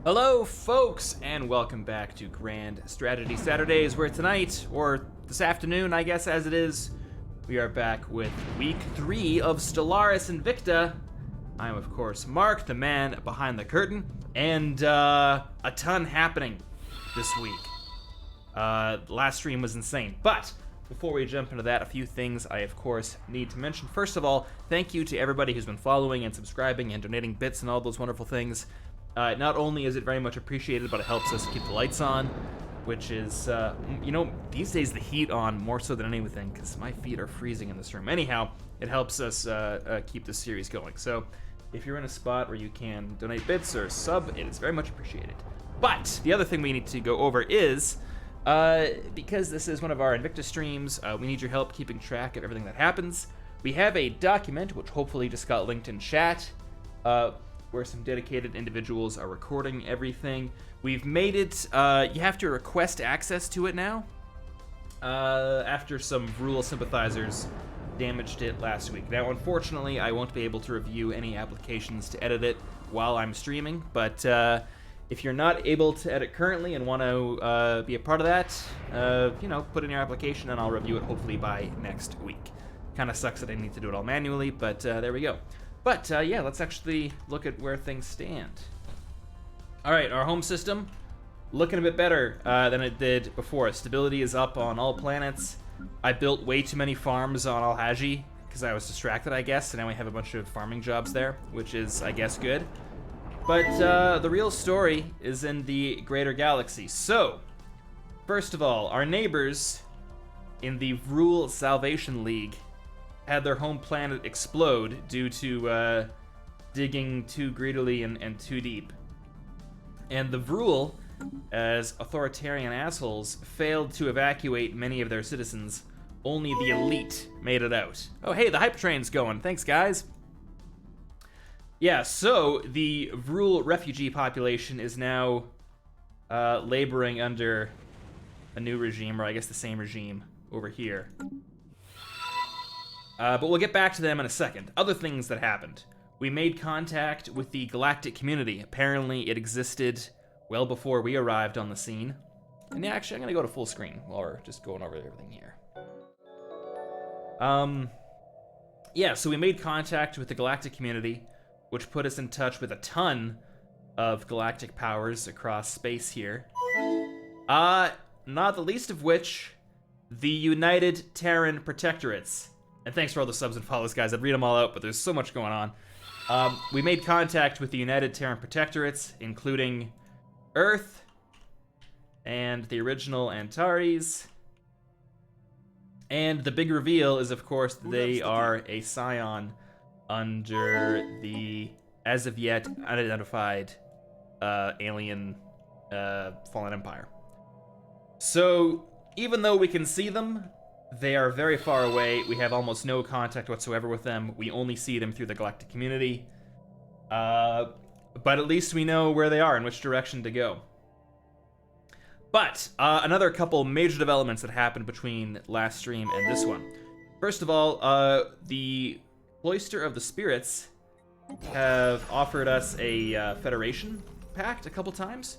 Hello, folks, and welcome back to Grand Strategy Saturdays, where tonight, or this afternoon, I guess as it is, we are back with Week 3 of Stellaris Invicta. I am, of course, Mark, the man behind the curtain, and a ton happening this week. Last stream was insane, but before we jump into that, a few things I, of course, need to mention. First of all, thank you to everybody who's been following and subscribing and donating bits and all those wonderful things. Not only is it very much appreciated, but it helps us keep the lights on, which is, these days the heat on more so than anything, because my feet are freezing in this room. Anyhow, it helps us keep this series going. So if you're in a spot where you can donate bits or sub, it is very much appreciated. But the other thing we need to go over is, because this is one of our Invicta streams, we need your help keeping track of everything that happens. We have a document, which hopefully just got linked in chat, where some dedicated individuals are recording everything. We've made it, you have to request access to it now, after some Vrul sympathizers damaged it last week. Now, unfortunately, I won't be able to review any applications to edit it while I'm streaming, but if you're not able to edit currently and want to be a part of that, put in your application and I'll review it hopefully by next week. Kind of sucks that I need to do it all manually, but there we go. But, yeah, let's actually look at where things stand. Alright, our home system, looking a bit better than it did before. Stability is up on all planets. I built way too many farms on Alhaji, because I was distracted, I guess, and now we have a bunch of farming jobs there, which is, I guess, good. But the real story is in the greater galaxy. So, first of all, our neighbors in the Vrul Salvation League had their home planet explode due to digging too greedily and too deep. And the Vrul, as authoritarian assholes, failed to evacuate many of their citizens. Only the elite made it out. Oh, hey, the hype train's going. Thanks, guys. Yeah, so the Vrul refugee population is now laboring under a new regime, or I guess the same regime over here. But we'll get back to them in a second. Other things that happened. We made contact with the galactic community. Apparently it existed well before we arrived on the scene. And yeah, actually I'm gonna go to full screen while we're just going over everything here. Yeah, so we made contact with the galactic community, which put us in touch with a ton of galactic powers across space here. Not the least of which, the United Terran Protectorates. And thanks for all the subs and follows, guys. I'd read them all out, but there's so much going on. We made contact with the United Terran Protectorates, including Earth and the original Antares. And the big reveal is, of course, they are a scion under the, as of yet, unidentified alien fallen empire. So, even though we can see them, they are very far away. We have almost no contact whatsoever with them. We only see them through the galactic community. But at least we know where they are and which direction to go. But another couple major developments that happened between last stream and this one. First of all, the Cloister of the Spirits have offered us a Federation pact a couple times.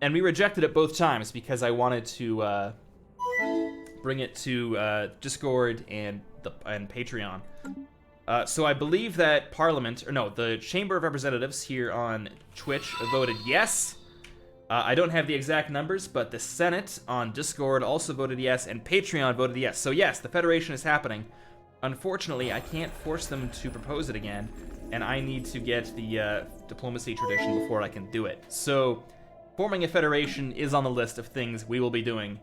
And we rejected it both times because I wanted to bring it to Discord and Patreon. So I believe that the Chamber of Representatives here on Twitch voted yes. I don't have the exact numbers, but the Senate on Discord also voted yes, and Patreon voted yes. So yes, the Federation is happening. Unfortunately, I can't force them to propose it again, and I need to get the diplomacy tradition before I can do it. So forming a Federation is on the list of things we will be doing.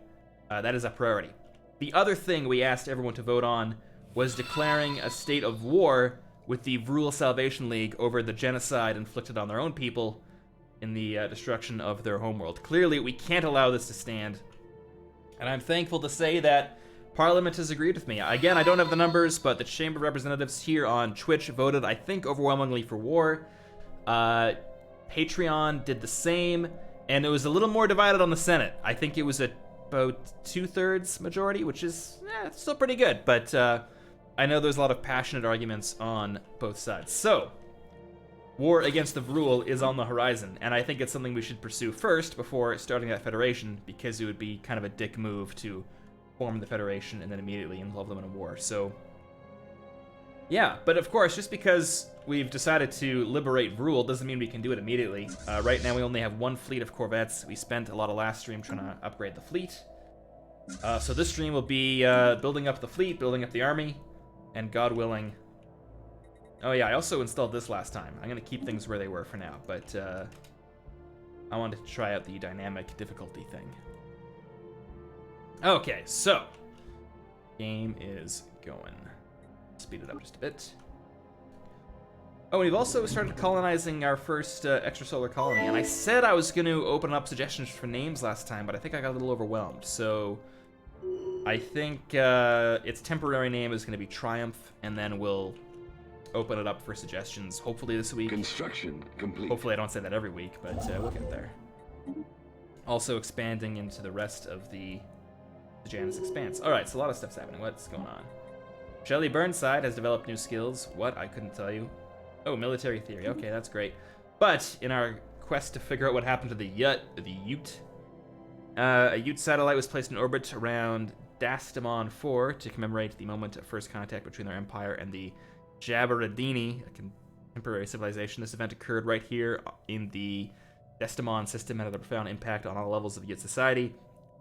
That is a priority. The other thing we asked everyone to vote on was declaring a state of war with the Vrul Salvation League over the genocide inflicted on their own people in the destruction of their homeworld. Clearly, we can't allow this to stand, and I'm thankful to say that Parliament has agreed with me. Again, I don't have the numbers, but the Chamber of Representatives here on Twitch voted, I think, overwhelmingly for war. Patreon did the same, and it was a little more divided on the Senate. I think it was about 2/3 majority, which is still pretty good, but I know there's a lot of passionate arguments on both sides. So, war against the Vrul is on the horizon, and I think it's something we should pursue first before starting that federation, because it would be kind of a dick move to form the federation and then immediately involve them in a war. So, yeah, but of course, just because we've decided to liberate Vrul doesn't mean we can do it immediately. Right now we only have one fleet of corvettes. We spent a lot of last stream trying to upgrade the fleet. So this stream will be building up the fleet, building up the army, and God willing... Oh yeah, I also installed this last time. I'm going to keep things where they were for now, but I wanted to try out the dynamic difficulty thing. Okay, so game is going. Speed it up just a bit. Oh, we've also started colonizing our first extrasolar colony, and I said I was going to open up suggestions for names last time, but I think I got a little overwhelmed, so I think its temporary name is going to be Triumph, and then we'll open it up for suggestions, hopefully this week. Construction complete. Hopefully I don't say that every week, but we'll get there. Also expanding into the rest of the Janus Expanse. Alright, so a lot of stuff's happening. What's going on? Shelley Burnside has developed new skills. What? I couldn't tell you. Oh, military theory. Okay, that's great. But in our quest to figure out what happened to the Ute, a Ute satellite was placed in orbit around Dastamon 4 to commemorate the moment of first contact between their empire and the Jabaradini, a contemporary civilization. This event occurred right here in the Destamon system and had a profound impact on all levels of Ute society.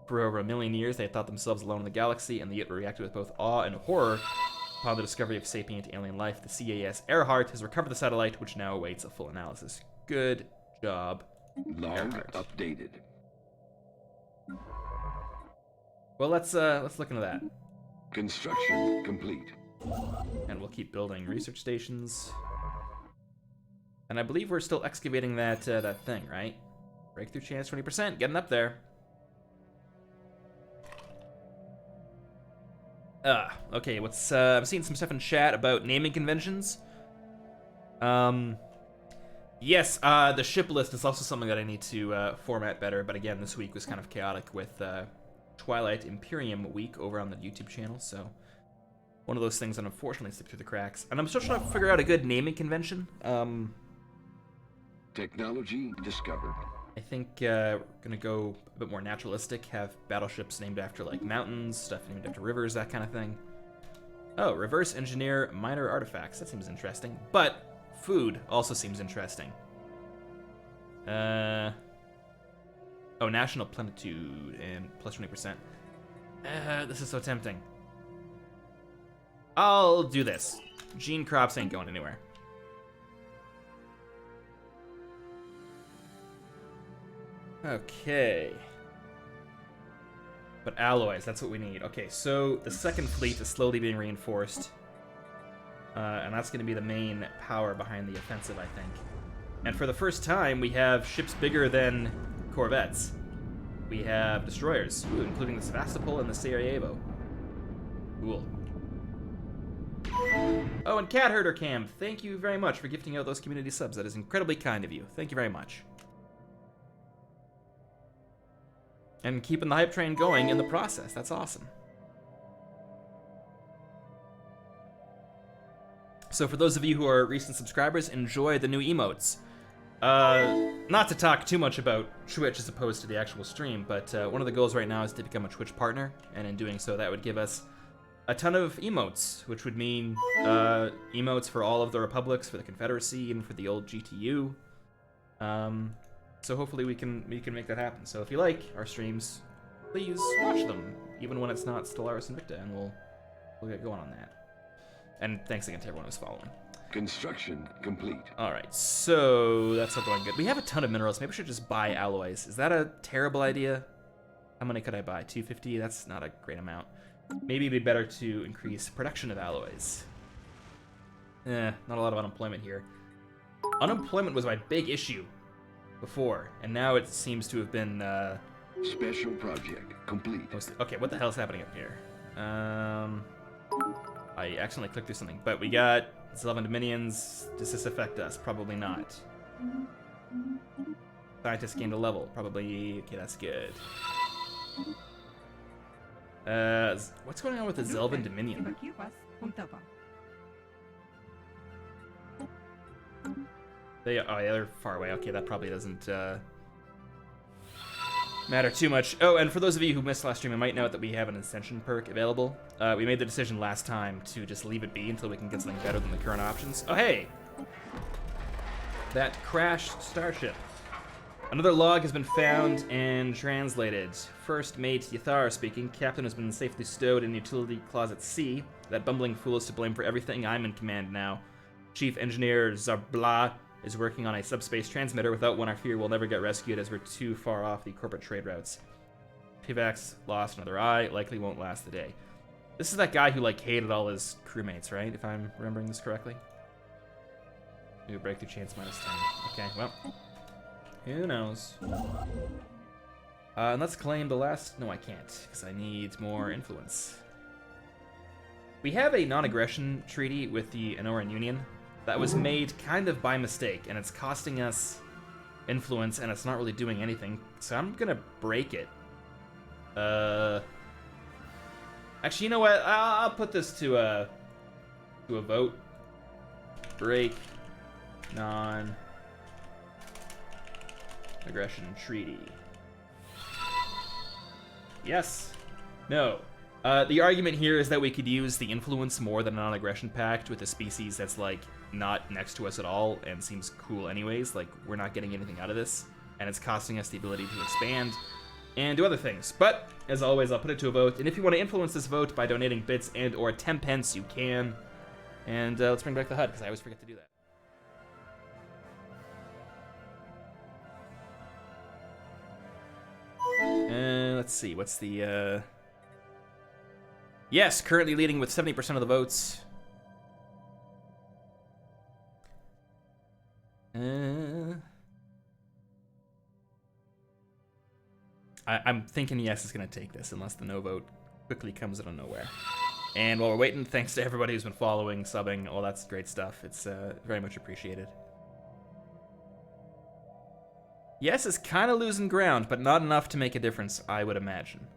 For over 1 million years, they had thought themselves alone in the galaxy, and the Ute reacted with both awe and horror upon the discovery of sapient alien life. The CAS Earhart has recovered the satellite, which now awaits a full analysis. Good job, Log Earhart. updated. Well, let's look into that. Construction complete. And we'll keep building research stations. And I believe we're still excavating that that thing, right? Breakthrough chance 20%, getting up there. Okay, what's I'm seeing some stuff in chat about naming conventions. Yes, the ship list is also something that I need to format better, but again, this week was kind of chaotic with Twilight Imperium week over on the YouTube channel, so one of those things that unfortunately slipped through the cracks. And I'm still trying to figure out a good naming convention. Technology discovered. I think we're gonna go a bit more naturalistic, have battleships named after like mountains, stuff named after rivers, that kind of thing. Oh, reverse engineer minor artifacts, that seems interesting. But food also seems interesting. Oh, national plenitude and plus 20%. This is so tempting. I'll do this. Gene crops ain't going anywhere. Okay. But alloys, that's what we need. Okay, so the second fleet is slowly being reinforced. And that's going to be the main power behind the offensive, I think. And for the first time, we have ships bigger than corvettes. We have destroyers, including the Sevastopol and the Sarajevo. Cool. Oh, and Cat Herder Cam, thank you very much for gifting out those community subs. That is incredibly kind of you. Thank you very much. And keeping the hype train going in the process. That's awesome. So for those of you who are recent subscribers, enjoy the new emotes. Not to talk too much about Twitch as opposed to the actual stream, but one of the goals right now is to become a Twitch partner, and in doing so, that would give us a ton of emotes, which would mean emotes for all of the republics, for the Confederacy, even for the old GTU. So hopefully we can make that happen. So if you like our streams, please watch them, even when it's not Stellaris Invicta, and we'll get going on that. And thanks again to everyone who's following. Construction complete. All right, so that's not going good. We have a ton of minerals. Maybe we should just buy alloys. Is that a terrible idea? How many could I buy? 250? That's not a great amount. Maybe it'd be better to increase production of alloys. Not a lot of unemployment here. Unemployment was my big issue before, and now it seems to have been Special project complete. Okay, what the hell is happening up here? I accidentally clicked through something, but we got Zelvan Dominions. Does this affect us? Probably not. Scientists gained a level. Probably. Okay, that's good. What's going on with the Zelvan Dominion? Oh yeah, they're far away. Okay, that probably doesn't matter too much. Oh, and for those of you who missed last stream, you might note that we have an Ascension perk available. We made the decision last time to just leave it be until we can get something better than the current options. Oh, hey! That crashed starship. Another log has been found and translated. First mate Yathar speaking. Captain has been safely stowed in utility closet C. That bumbling fool is to blame for everything. I'm in command now. Chief Engineer Zarbla is working on a subspace transmitter. Without one, I fear we'll never get rescued as we're too far off the corporate trade routes. Pivax lost another eye. Likely won't last the day. This is that guy who, like, hated all his crewmates, right? If I'm remembering this correctly. New breakthrough chance -10. Okay, well. Who knows? And let's claim the last... No, I can't, because I need more influence. We have a non-aggression treaty with the Anoran Union that was made kind of by mistake, and it's costing us influence, and it's not really doing anything, so I'm gonna break it. Actually, you know what? I'll put this to a vote. Break non-aggression treaty. Yes. No. The argument here is that we could use the influence more than a non-aggression pact with a species that's, like, not next to us at all and seems cool anyways. Like, we're not getting anything out of this, and it's costing us the ability to expand and do other things. But, as always, I'll put it to a vote, and if you want to influence this vote by donating bits and or 10 pence, you can. And let's bring back the HUD, because I always forget to do that. Let's see, what's the, Yes, currently leading with 70% of the votes. I'm thinking yes is going to take this, unless the no vote quickly comes out of nowhere. And while we're waiting, thanks to everybody who's been following, subbing, all that's great stuff. It's very much appreciated. Yes is kind of losing ground, but not enough to make a difference, I would imagine.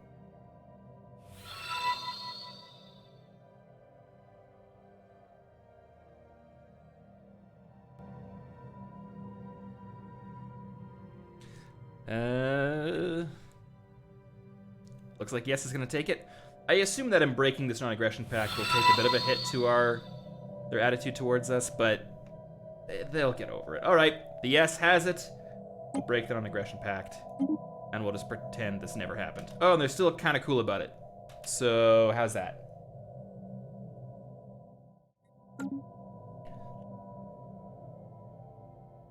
Looks like yes is going to take it. I assume that in breaking this non-aggression pact, we'll take a bit of a hit to their attitude towards us, but they'll get over it. All right, the yes has it. We'll break the non-aggression pact, and we'll just pretend this never happened. Oh, and they're still kind of cool about it. So how's that?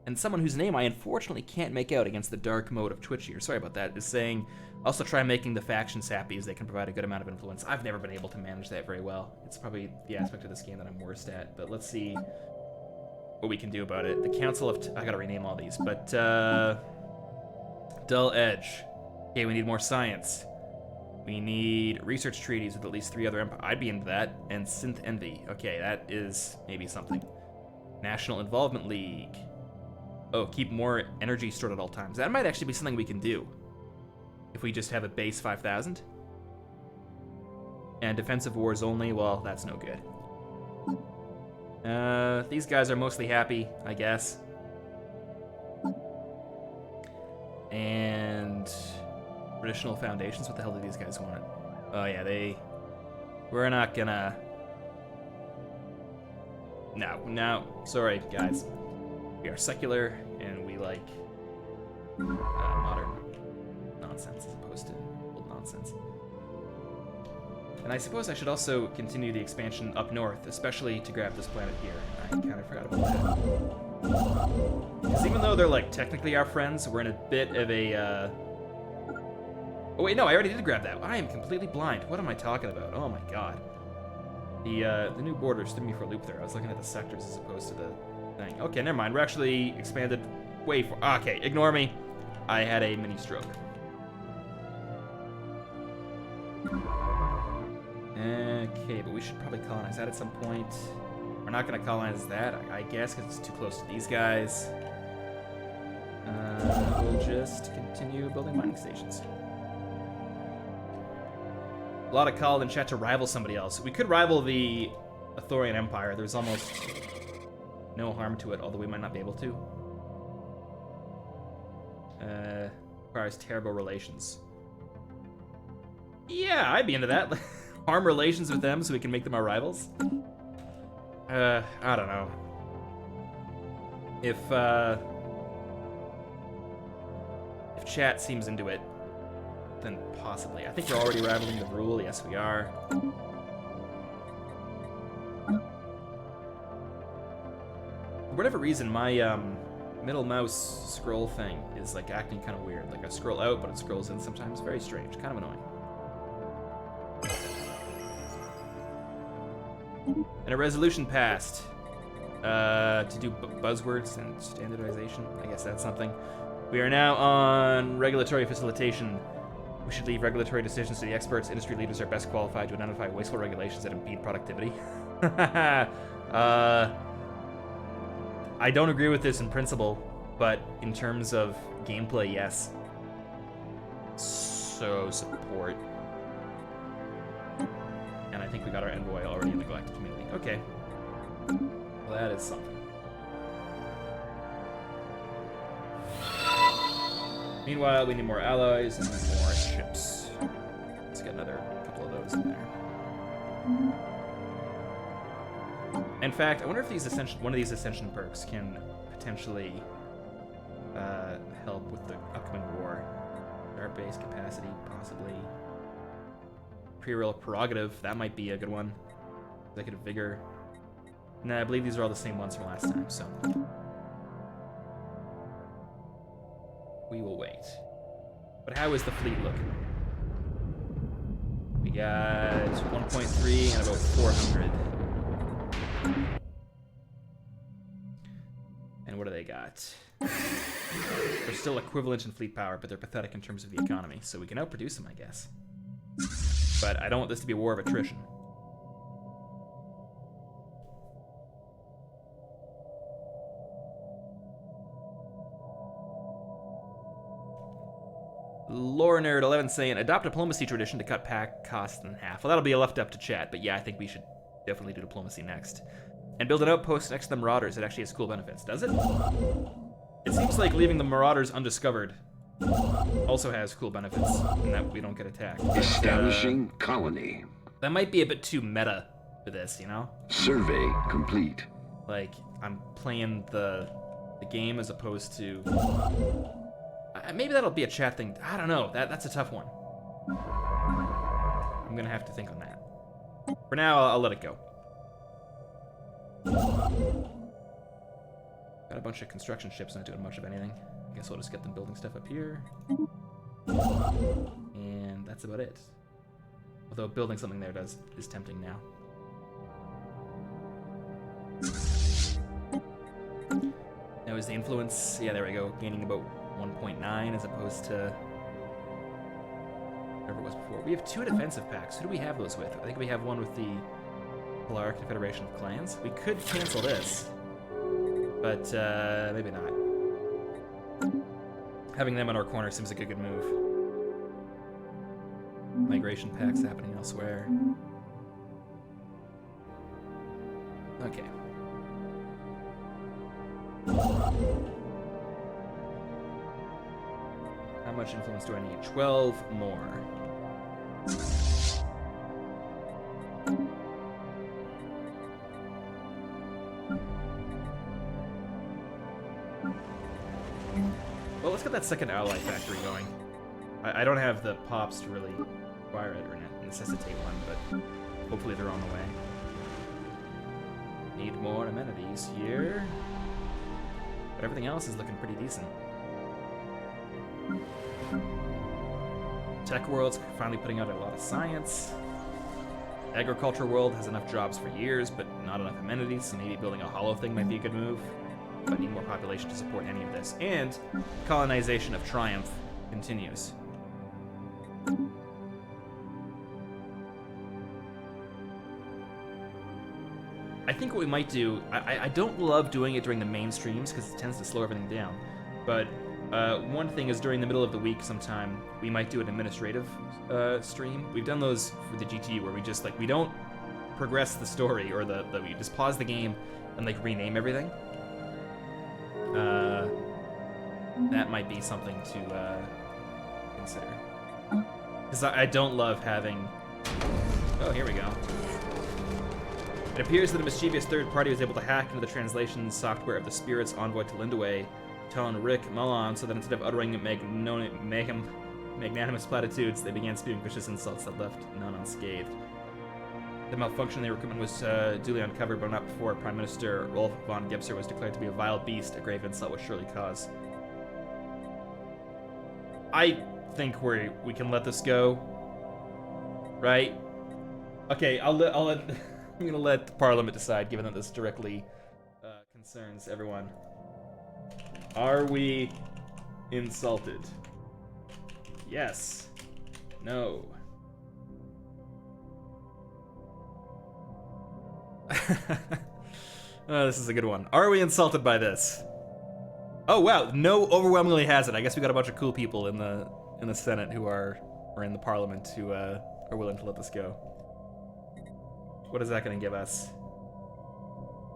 And someone whose name I unfortunately can't make out against the dark mode of Twitch here, sorry about that, is saying, also try making the factions happy as they can provide a good amount of influence. I've never been able to manage that very well. It's probably the aspect of this game that I'm worst at, but let's see what we can do about it. The Council of... I gotta rename all these, but, Dull Edge. Okay, we need more science. We need research treaties with at least 3 other empires. I'd be into that. And Synth Envy. Okay, that is maybe something. National Involvement League. Oh, keep more energy stored at all times. That might actually be something we can do. If we just have a base 5,000. And defensive wars only, well, that's no good. These guys are mostly happy, I guess. And traditional foundations, what the hell do these guys want? Oh yeah, we're not gonna... No, sorry guys. We are secular, and we like modern nonsense as opposed to old nonsense. And I suppose I should also continue the expansion up north, especially to grab this planet here. I kind of forgot about that. Because even though they're, like, technically our friends, we're in a bit of a, Oh, wait, no, I already did grab that. I am completely blind. What am I talking about? Oh, my God. The new borders threw me for a loop there. I was looking at the sectors as opposed to the thing. Okay, never mind. We're actually expanded way for... Okay, ignore me. I had a mini stroke. Okay, but we should probably colonize that at some point. We're not going to colonize that, I guess, because it's too close to these guys. We'll just continue building mining stations. A lot of call in chat to rival somebody else. We could rival the Athorian Empire. There's almost no harm to it, although we might not be able to. Requires terrible relations. Yeah, I'd be into that. Harm relations with them so we can make them our rivals. I don't know. If chat seems into it, then possibly. I think we're already rivaling the Vrul. Yes, we are. For whatever reason, my middle mouse scroll thing is like acting kind of weird. Like I scroll out, but it scrolls in sometimes. Very strange. Kind of annoying. And a resolution passed to do buzzwords and standardization. I guess that's something. We are now on regulatory facilitation. We should leave regulatory decisions to the experts. Industry leaders are best qualified to identify wasteful regulations that impede productivity. I don't agree with this in principle, but in terms of gameplay, yes. So support. And I think we got our envoy already in the galactic community. Okay. Well, that is something. Meanwhile, we need more allies and more ships. Let's get another couple of those in there. In fact, I wonder if one of these ascension perks can potentially help with the upcoming war. Our base capacity, possibly. Imperial prerogative, that might be a good one. Executive vigor. Nah, I believe these are all the same ones from last time, so. We will wait. But how is the fleet looking? We got 1.3 and about 400. And what do they got? They're still equivalent in fleet power, but they're pathetic in terms of the economy, so we can outproduce them, I guess. But I don't want this to be a war of attrition. Lore Nerd 11 saying, adopt diplomacy tradition to cut pack costs in half. Well, that'll be left up to chat, but yeah, I think we should definitely do diplomacy next. And build an outpost next to the Marauders that actually has cool benefits. Does it? It seems like leaving the Marauders undiscovered also has cool benefits, in that we don't get attacked. Establishing colony. That might be a bit too meta for this, you know? Survey complete. Like, I'm playing the game as opposed to... maybe that'll be a chat thing. I don't know. That's a tough one. I'm gonna have to think on that. For now, I'll let it go. Got a bunch of construction ships not doing much of anything. I guess I'll just get them building stuff up here. And that's about it. Although building something there is tempting now. Now is the influence, yeah, there we go, gaining about 1.9 as opposed to whatever it was before. We have 2 defensive packs. Who do we have those with? I think we have one with the Stellaris Confederation of Clans. We could cancel this, but maybe not. Having them in our corner seems like a good move. Migration packs happening elsewhere. Okay. How much influence do I need? 12 more. Well, let's get that second ally factory going. I don't have the pops to really require it or necessitate one, but hopefully they're on the way. Need more amenities here. But everything else is looking pretty decent. Tech World's finally putting out a lot of science. Agriculture World has enough jobs for years, but not enough amenities, so maybe building a hollow thing might be a good move. But I need more population to support any of this. And colonization of Triumph continues. I think what we might do, I don't love doing it during the main streams because it tends to slow everything down. But one thing is during the middle of the week sometime, we might do an administrative stream. We've done those for the GT where we just like, we don't progress the story or we just pause the game and like rename everything. that might be something to consider. Because I don't love having... Oh, here we go. It appears that a mischievous third party was able to hack into the translation software of the Spirit's envoy to Lindaway, telling Rick Mullon, so that instead of uttering magnanimous platitudes, they began spewing vicious insults that left none unscathed. The malfunction in the recruitment was duly uncovered, but not before Prime Minister Rolf von Gibser was declared to be a vile beast. A grave insult was surely caused. I think we can let this go, right? Okay, I'm gonna let the Parliament decide, given that this directly concerns everyone. Are we insulted? Yes. No. Oh, this is a good one. Are we insulted by this? Oh wow, no overwhelmingly has it. I guess we got a bunch of cool people in the Senate who are, or in the Parliament who are willing to let this go. What is that going to give us?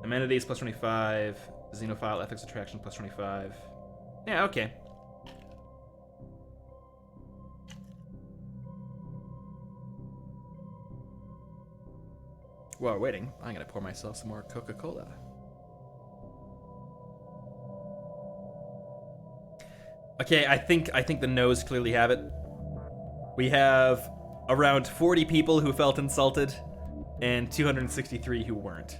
Amenities plus 25, xenophile ethics attraction plus 25. Yeah, okay. While we're waiting, I'm gonna pour myself some more Coca-Cola. Okay, I think the no's clearly have it. We have around 40 people who felt insulted, and 263 who weren't.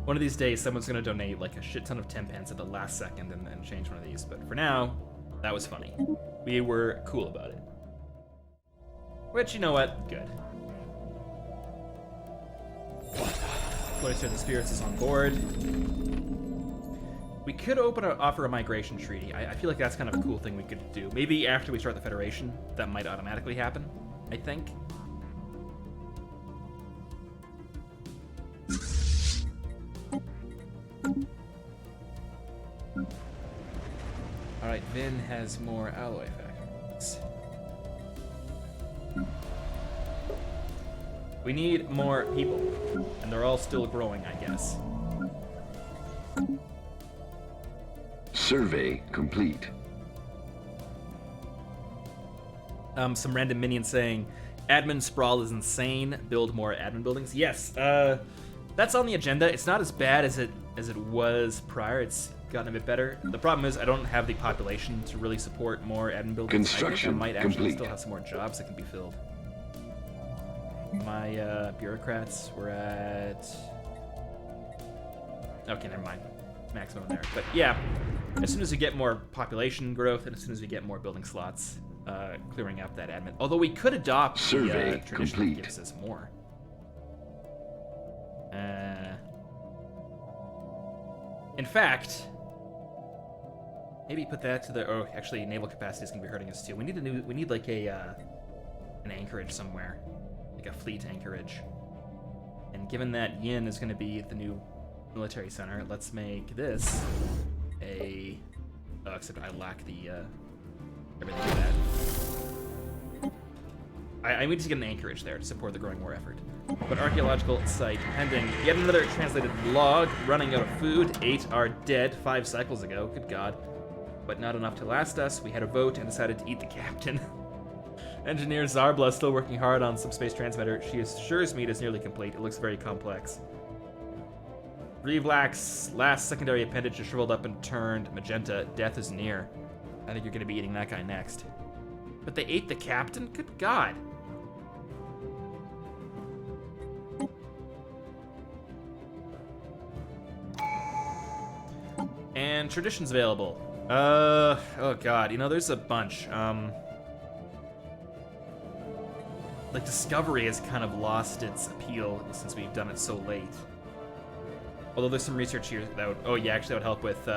One of these days, someone's gonna donate like a shit ton of 10 pence at the last second and change one of these. But for now, that was funny. We were cool about it. Which, you know what? Good. The Spirits is on board. We could offer a migration treaty. I feel like that's kind of a cool thing we could do. Maybe after we start the Federation, that might automatically happen, I think. Alright, Vin has more alloy factories. We need more people, and they're all still growing, I guess. Survey complete. Some random minion saying, admin sprawl is insane, build more admin buildings. Yes, that's on the agenda. It's not as bad as it was prior. It's gotten a bit better. The problem is I don't have the population to really support more admin buildings. Construction I think I might actually complete. still have some more jobs that can be filled. My bureaucrats were at... Okay, never mind. Maximum there. But yeah, as soon as we get more population growth and as soon as we get more building slots, clearing up that admin. Although we could adopt Survey the tradition complete. that gives us more. In fact, maybe put that to the... Oh, actually, naval capacity is going to be hurting us too. We need like an anchorage somewhere. Like a fleet anchorage. And given that Yin is going to be the new military center, let's make this a... Oh, except I lack the everything for that. I need to get an anchorage there to support the growing war effort. But archaeological site pending. Yet another translated log. Running out of food. 8 are dead 5 cycles ago. Good God. But not enough to last us. We had a vote and decided to eat the captain. Engineer Zarbla is still working hard on some space transmitter. She assures me it is nearly complete. It looks very complex. Revlax's last secondary appendage is shriveled up and turned magenta. Death is near. I think you're going to be eating that guy next. But they ate the captain? Good God. And traditions available. Oh God, you know, there's a bunch. Like, Discovery has kind of lost its appeal since we've done it so late. Although there's some research here that would... Oh, yeah, actually that would help with...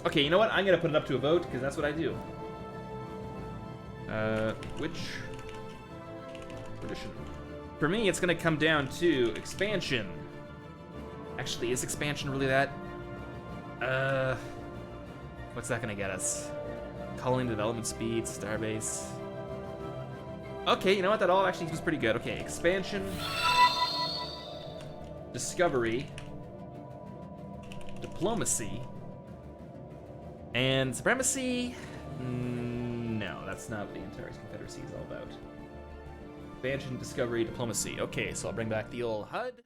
Okay, you know what? I'm going to put it up to a vote, because that's what I do. Which... tradition? For me, it's going to come down to expansion. Actually, is expansion really that? What's that going to get us? colony development speed, starbase. Okay, you know what? That all actually seems pretty good. Okay, expansion, discovery, diplomacy, and supremacy. No, that's not what the Antares Confederacy is all about. Expansion, discovery, diplomacy. Okay, so I'll bring back the old HUD.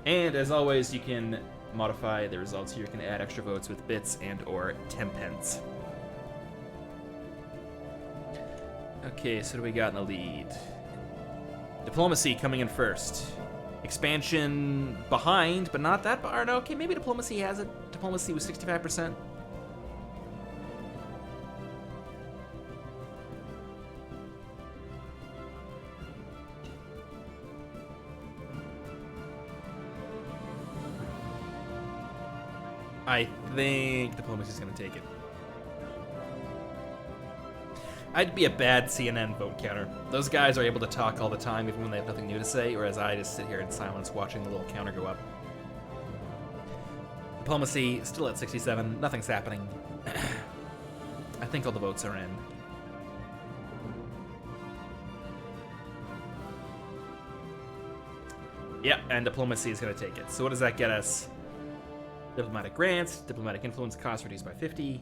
And as always, you can modify the results here. You can add extra votes with bits and or tempens. Okay, so what do we got in the lead? Diplomacy coming in first. Expansion behind, but not that far. No, okay, maybe diplomacy has it. Diplomacy was 65%. I think diplomacy's gonna take it. I'd be a bad CNN vote counter. Those guys are able to talk all the time even when they have nothing new to say, whereas I just sit here in silence watching the little counter go up. Diplomacy, still at 67, nothing's happening. I think all the votes are in. Yep, and diplomacy is gonna take it. So what does that get us? Diplomatic grants, diplomatic influence cost reduced by 50,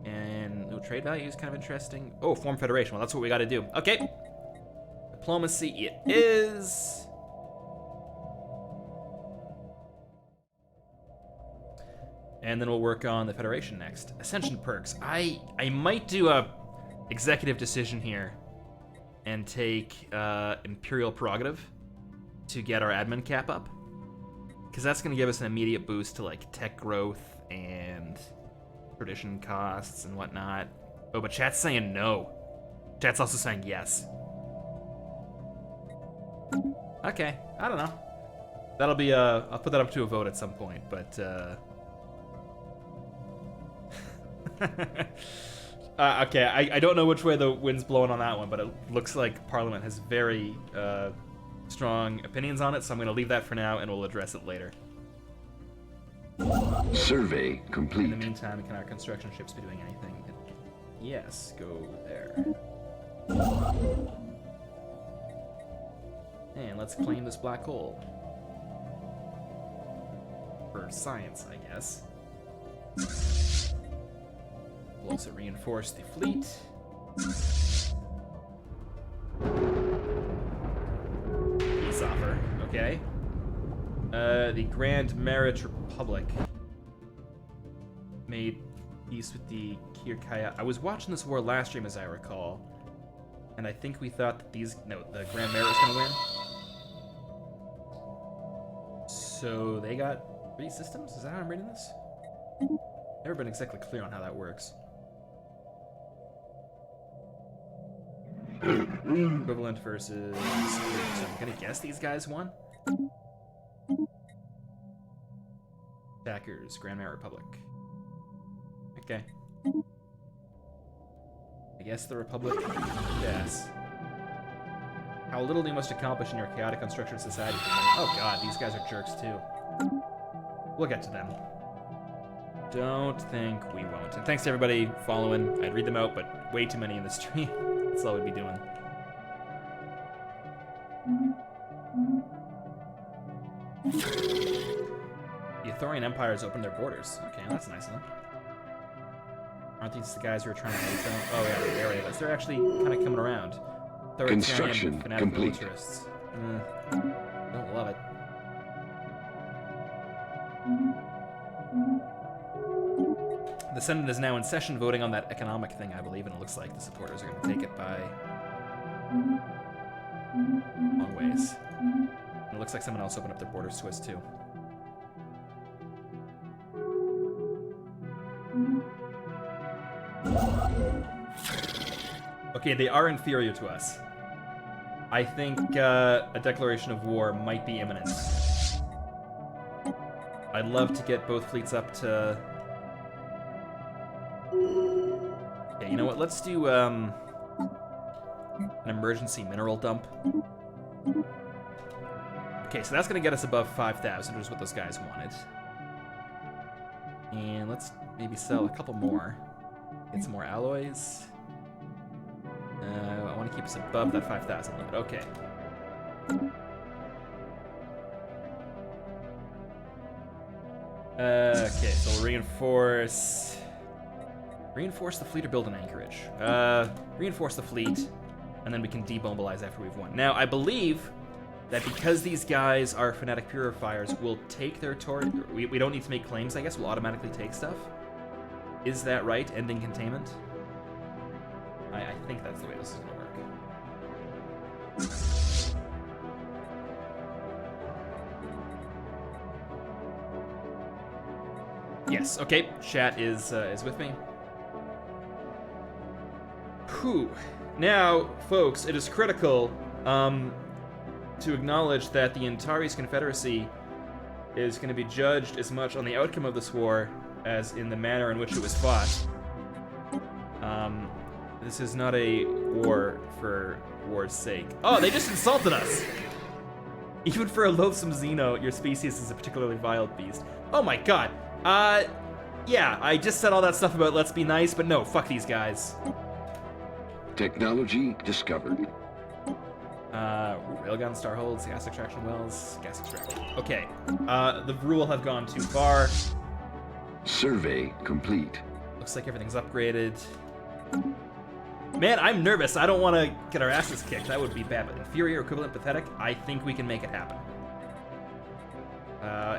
and trade value is kind of interesting. Oh, form federation. Well, that's what we got to do. Okay, diplomacy it is. And then we'll work on the federation next. Ascension perks. I might do a executive decision here and take imperial prerogative to get our admin cap up. Because that's going to give us an immediate boost to, like, tech growth and tradition costs and whatnot. Oh, but chat's saying no. Chat's also saying yes. Okay, I don't know. That'll be, I'll put that up to a vote at some point, but, okay, I don't know which way the wind's blowing on that one, but it looks like Parliament has very, strong opinions on it, so I'm going to leave that for now, and we'll address it later. Survey complete. In the meantime, can our construction ships be doing anything? Yes, go there. And let's claim this black hole. For science, I guess. We'll also reinforce the fleet. Peace offer, okay. The Grand Merit Republic made peace with the Kirkaya. I was watching this war last stream, as I recall, and I think we thought that the Grand Merit was gonna win. So they got 3 systems? Is that how I'm reading this? Never been exactly clear on how that works. Equivalent versus... So I'm gonna guess these guys won? Attackers, Grand Merit Republic. Okay. I guess the Republic... Yes. How little you must accomplish in your chaotic unstructured society. Oh god, these guys are jerks too. We'll get to them. Don't think we won't. And thanks to everybody following. I'd read them out, but way too many in the stream. That's all we'd be doing. The Athorian Empire has opened their borders. Okay, well, that's nice of them. Aren't these the guys who are trying to make them? Oh yeah, there it is. They're actually kind of coming around. Construction complete. Militarists. Don't love it. The Senate is now in session voting on that economic thing, I believe, and it looks like the supporters are going to take it by long ways. And it looks like someone else opened up their borders to us, too. Okay, they are inferior to us. I think a declaration of war might be imminent. I'd love to get both fleets up to... Okay, you know what? Let's do an emergency mineral dump. Okay, so that's going to get us above 5,000, which is what those guys wanted. And let's maybe sell a couple more. Get some more alloys. I want to keep us above that 5,000 limit. Okay. Okay, so we'll reinforce the fleet or build an anchorage. Reinforce the fleet, and then we can demobilize after we've won. Now, I believe that because these guys are fanatic purifiers, we'll take their we don't need to make claims, I guess. We'll automatically take stuff. Is that right? Ending containment? I think that's the way this is gonna work. Yes, okay, chat is with me. Whew. Now, folks, it is critical to acknowledge that the Antares Confederacy is going to be judged as much on the outcome of this war as in the manner in which it was fought. This is not a war for war's sake. Oh, they just insulted us! Even for a loathsome Xeno, your species is a particularly vile beast. Oh my god. Yeah, I just said all that stuff about let's be nice, but no, fuck these guys. Technology discovered. Railgun, star holds, gas extraction wells, gas extraction. Okay, the Vrul have gone too far. Survey complete. Looks like everything's upgraded. Man, I'm nervous. I don't want to get our asses kicked. That would be bad, but inferior, equivalent, pathetic, I think we can make it happen.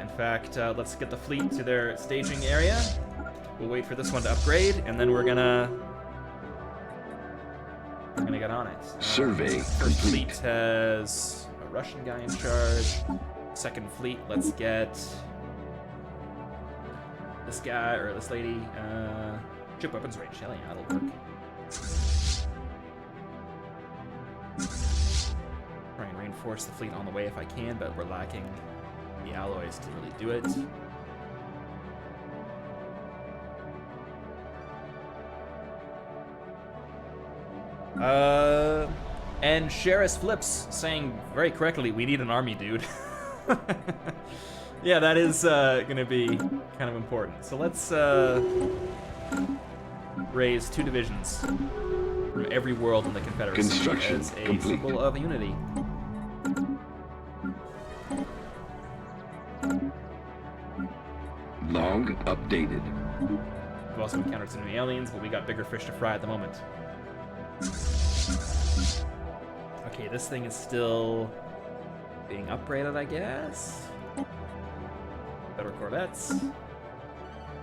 In fact, let's get the fleet to their staging area. We'll wait for this one to upgrade, and then we're gonna get on it. Survey First complete. fleet has a Russian guy in charge. Second fleet, let's get this guy or this lady. Ship weapons range. Hell yeah, that'll work. Try and reinforce the fleet on the way if I can, but we're lacking the alloys to really do it. And Sheriff Flips saying very correctly, we need an army, dude. Yeah, that is gonna be kind of important. So let's raise 2 divisions from every world in the Confederacy Construction as a complete. symbol of unity. Log updated. We've also encountered some new aliens, but we got bigger fish to fry at the moment. Okay, this thing is still being upgraded, I guess. Better corvettes.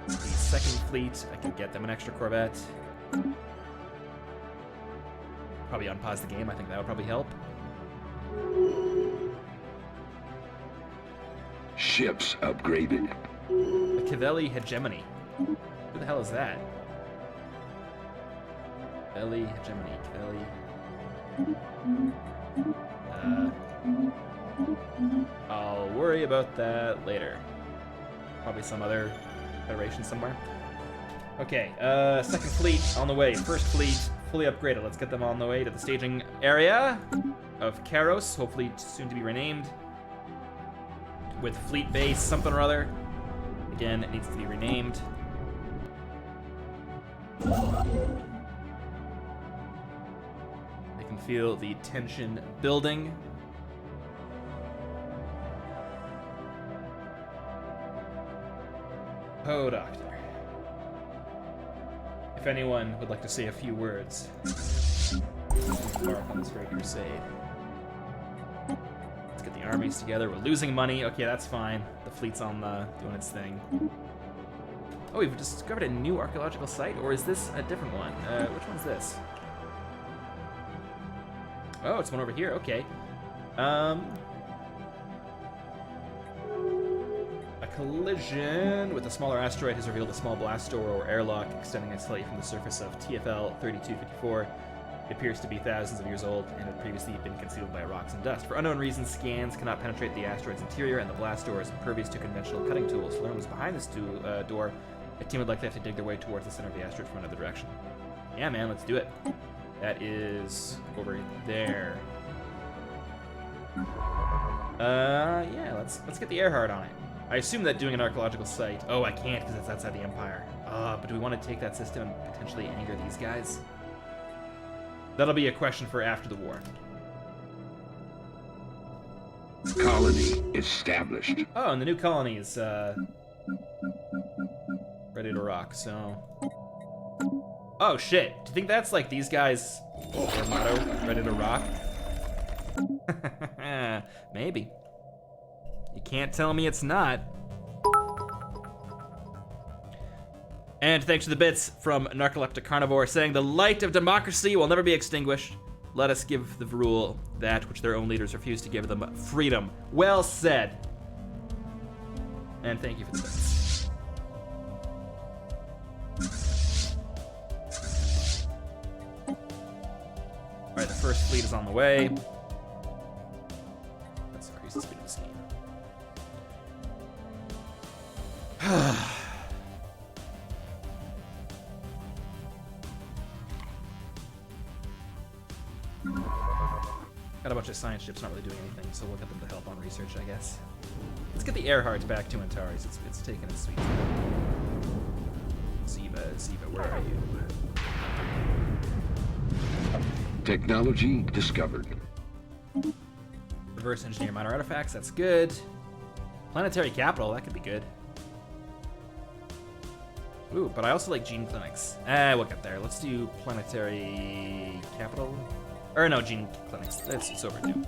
The second fleet, I can get them an extra corvette. Probably unpause the game, I think that would probably help. Ships upgraded. The Cavelli Hegemony. Who the hell is that? Cavelli Hegemony. Cavelli. I'll worry about that later. Probably some other federation somewhere. Okay, second fleet on the way. First fleet fully upgraded. Let's get them on the way to the staging area of Karos, hopefully soon to be renamed. With fleet base something or other. Again, it needs to be renamed. I can feel the tension building. Oh, Doctor. If anyone would like to say a few words, embark on this great crusade. Let's get the armies together. We're losing money. Okay, that's fine. The fleet's on doing its thing. Oh, we've discovered a new archaeological site, or is this a different one? Which one's this? Oh, it's one over here. Okay. A collision with a smaller asteroid has revealed a small blast door or airlock extending slightly from the surface of TFL 3254. It appears to be thousands of years old and had previously been concealed by rocks and dust. For unknown reasons, scans cannot penetrate the asteroid's interior, and the blast door is impervious to conventional cutting tools. To learn what's behind this door, a team would likely have to dig their way towards the center of the asteroid from another direction. Yeah, man, let's do it. That is over there. Yeah, let's get the Earhart on it. I assume that doing an archaeological site... Oh, I can't because it's outside the Empire. But do we want to take that system and potentially anger these guys? That'll be a question for after the war. Colony established. Oh, and the new colony is ready to rock, so... Oh, shit. Do you think that's like these guys... their motto, ready to rock? Maybe. You can't tell me it's not. And thanks to the bits from Narcoleptic Carnivore saying, the light of democracy will never be extinguished. Let us give the Vrul that which their own leaders refuse to give them, freedom. Well said. And thank you for the bits. Alright, the first fleet is on the way. Let's increase the speed of the scheme. Got a bunch of science ships not really doing anything, so we'll get them to help on research, I guess. Let's get the Earhards back to Antares. It's taking its sweet time. Ziva, where are you? Technology discovered. Reverse engineer minor artifacts, that's good. Planetary capital, that could be good. Ooh, but I also like gene clinics. We'll get there. Let's do planetary capital. Or no, gene clinics. It's overdue.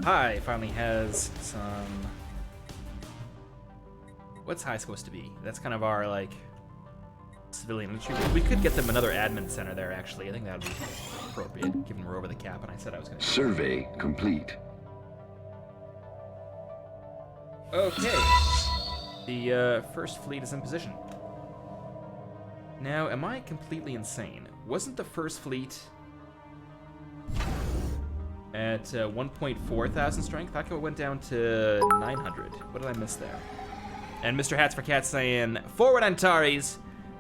High finally has some... What's High supposed to be? That's kind of our, like, civilian industry. We could get them another admin center there, actually. I think that would be appropriate, given we're over the cap, and I said I was going to... Survey complete. Okay. The first fleet is in position. Now, am I completely insane? Wasn't the first fleet at 1.4 thousand strength? How come it went down to 900? What did I miss there? And Mr. Hats for Cats saying, forward Antares,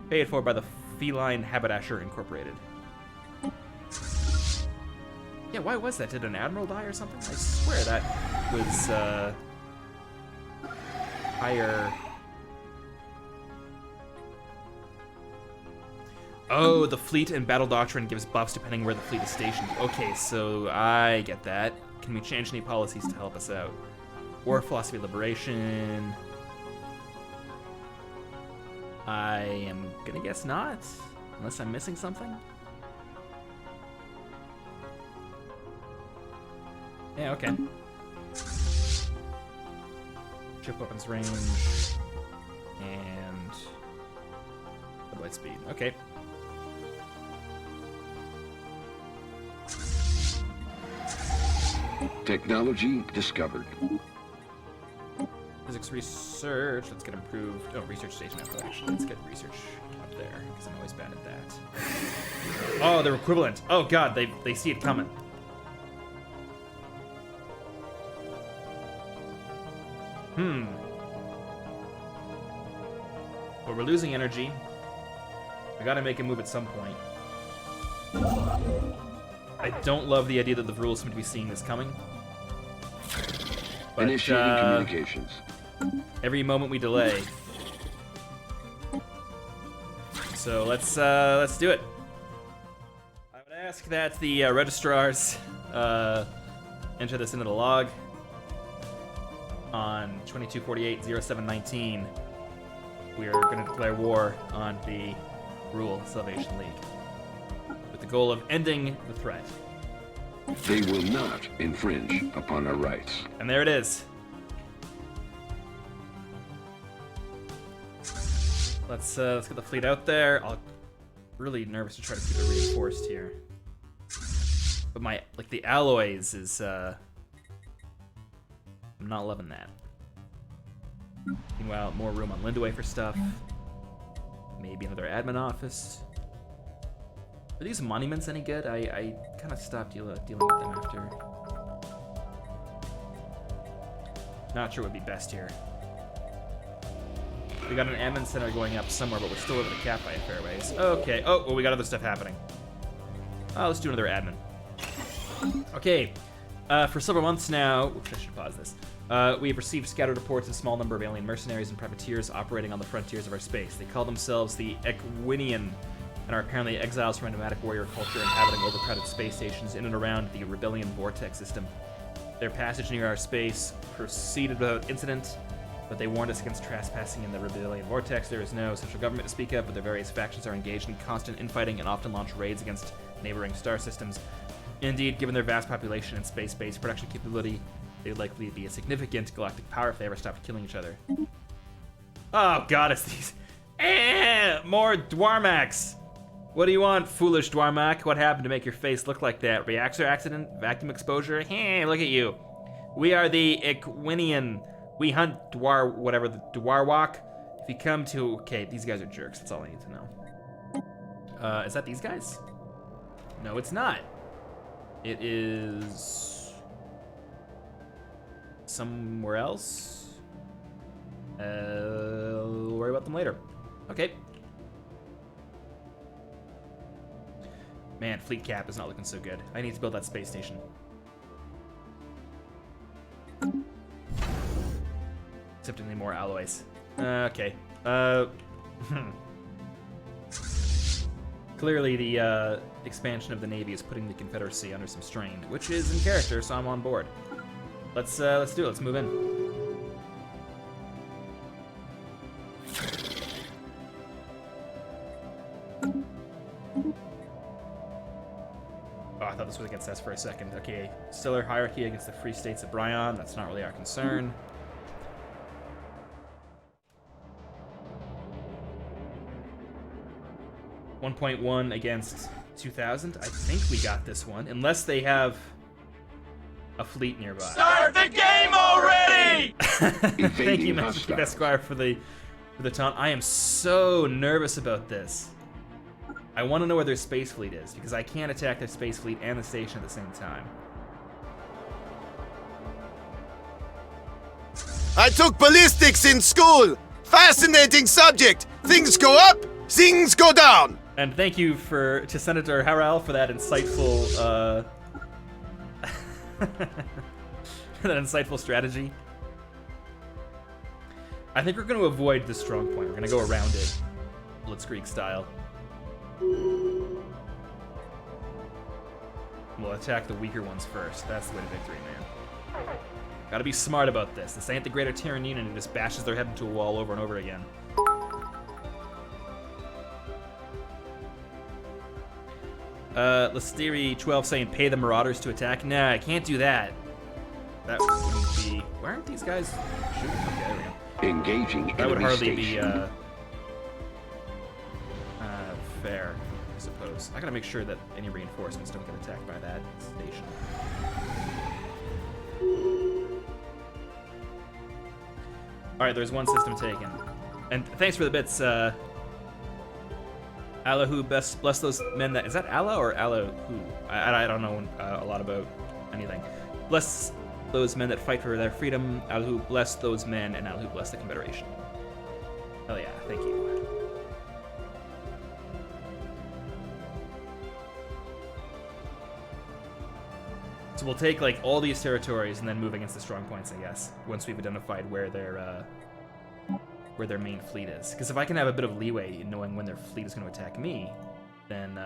paid for by the Feline Haberdasher Incorporated. Yeah, why was that? Did an admiral die or something? I swear that was, higher... Oh, the fleet and battle doctrine gives buffs depending where the fleet is stationed. Okay, so I get that. Can we change any policies to help us out? War philosophy of liberation... I am gonna guess not, unless I'm missing something. Yeah, okay. Chip weapons range and light speed. Okay. Technology discovered. Physics research, let's get improved. Oh, research station output, actually. Let's get research up there, because I'm always bad at that. Oh, they're equivalent. Oh god, they see it coming. But we're losing energy. We gotta make a move at some point. I don't love the idea that the Vrul seem to be seeing this coming. But, initiating communications. Every moment we delay. So let's do it. I would ask that the registrars enter this into the log on 2248-0719. We are going to declare war on the Vrul Salvation League with the goal of ending the threat. They will not infringe upon our rights. And there it is. Let's get the fleet out there. I'm really nervous to try to keep it reinforced here. But the alloys is I'm not loving that. Meanwhile, more room on Lindaway for stuff. Maybe another admin office. Are these monuments any good? I kind of stopped dealing with them after. Not sure what would be best here. We got an admin center going up somewhere, but we're still over the cap by a fair ways. Okay. Oh, well, we got other stuff happening. Oh, let's do another admin. Okay, for several months now, oops, I should pause this. We have received scattered reports of a small number of alien mercenaries and privateers operating on the frontiers of our space. They call themselves the Equinian and are apparently exiles from a nomadic warrior culture inhabiting overcrowded space stations in and around the Rebellion Vortex system. Their passage near our space proceeded without incident, but they warned us against trespassing in the Rebellion Vortex. There is no central government to speak of, but their various factions are engaged in constant infighting and often launch raids against neighboring star systems. Indeed, given their vast population and space-based production capability, they would likely be a significant galactic power if they ever stopped killing each other. Oh god, it's these... more Dwarmaks! What do you want, foolish Dwarmak? What happened to make your face look like that? Reactor accident? Vacuum exposure? Hey, look at you. We are the Equinian. We hunt whatever, the Dwarwalk. If you come to... Okay, these guys are jerks. That's all I need to know. Is that these guys? No, it's not. It is... somewhere else? We'll worry about them later. Okay. Man, fleet cap is not looking so good. I need to build that space station. Except I need more alloys. Okay. Clearly the expansion of the Navy is putting the Confederacy under some strain, which is in character, so I'm on board. Let's do it. Let's move in. Oh, I thought this was against us for a second. Okay, stellar hierarchy against the free states of Bryon. That's not really our concern. .1 against 2,000. I think we got this one, unless they have a fleet nearby. Start the game already! Thank you, Master Esquire, for the taunt. I am so nervous about this. I want to know where their space fleet is, because I can't attack their space fleet and the station at the same time. I took ballistics in school. Fascinating subject. Things go up, things go down. And thank you to Senator Harrell for that insightful, that insightful strategy. I think we're going to avoid the strong point. We're going to go around it, Blitzkrieg style. We'll attack the weaker ones first. That's the way to victory, man. Gotta be smart about this. This ain't the Greater Terran Union who just bashes their head into a wall over and over again. Lestiri 12 saying pay the Marauders to attack. Nah, I can't do that. That wouldn't be... Why aren't these guys shooting? Okay, there we go. Engaging That would enemy hardly station. be, fair, I suppose. I gotta make sure that any reinforcements don't get attacked by that station. Alright, there's one system taken. And thanks for the bits, Allahu, bless those men that... Is that Allah or Allahu? I don't know a lot about anything. Bless those men that fight for their freedom. Allahu, bless those men, and Allahu, bless the Confederation. Hell yeah, thank you. So we'll take, like, all these territories and then move against the strong points, I guess, once we've identified where their main fleet is. Because if I can have a bit of leeway in knowing when their fleet is going to attack me, then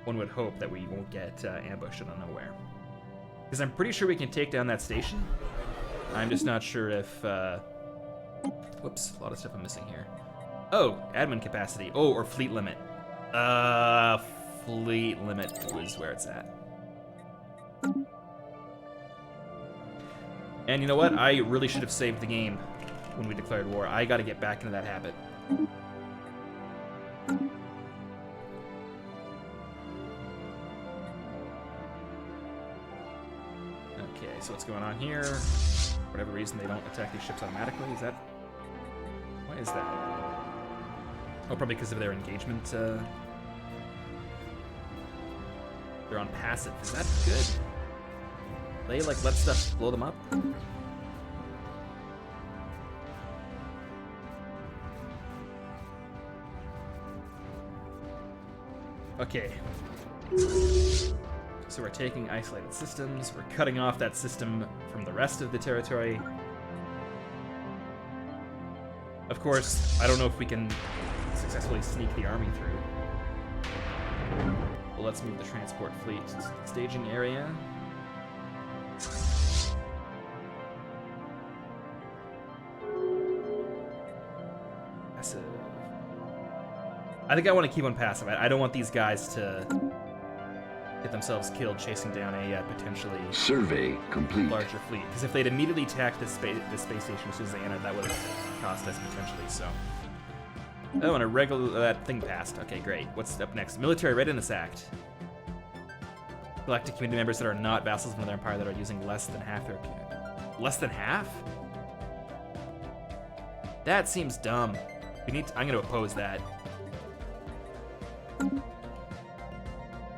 one would hope that we won't get ambushed out of nowhere. Because I'm pretty sure we can take down that station. I'm just not sure if... Whoops, a lot of stuff I'm missing here. Oh, admin capacity. Oh, or fleet limit. Fleet limit was where it's at. And you know what? I really should have saved the game when we declared war. I gotta get back into that habit. Okay, so what's going on here? For whatever reason, they don't attack these ships automatically. Is that... Why is that? Oh, probably because of their engagement. They're on passive. Is that good? They, like, let stuff blow them up? Okay. So we're taking isolated systems, we're cutting off that system from the rest of the territory. Of course, I don't know if we can successfully sneak the army through. Well, let's move the transport fleet to the staging area. Passive. I think I want to keep on passive. I don't want these guys to get themselves killed chasing down a potentially Survey complete. larger fleet. Because if they'd immediately attacked this space station as soon as they entered, that would have cost us potentially. So, oh, and a regular that thing passed. Okay, great. What's up next? Military Readiness Act. Galactic community members that are not vassals of another empire that are using less than half their less than half. That seems dumb. We need. I'm going to oppose that.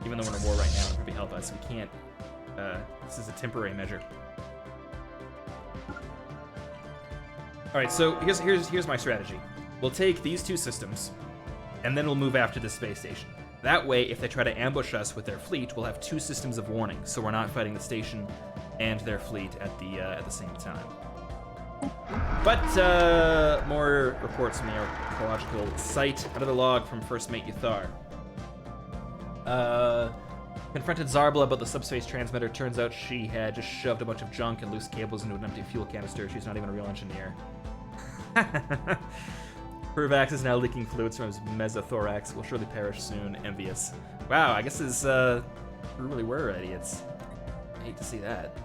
Even though we're in a war right now, it'll probably help us. We can't. This is a temporary measure. All right, so here's my strategy. We'll take these two systems, and then we'll move after the space station. That way, if they try to ambush us with their fleet, we'll have two systems of warning, so we're not fighting the station and their fleet at the same time. But more reports from the archaeological site. Another log from First Mate Yuthar. Confronted Zarbla about the subspace transmitter. Turns out she had just shoved a bunch of junk and loose cables into an empty fuel canister. She's not even a real engineer. Pervax is now leaking fluids from his mesothorax. Will surely perish soon. Envious. Wow, I guess we really were idiots. I hate to see that.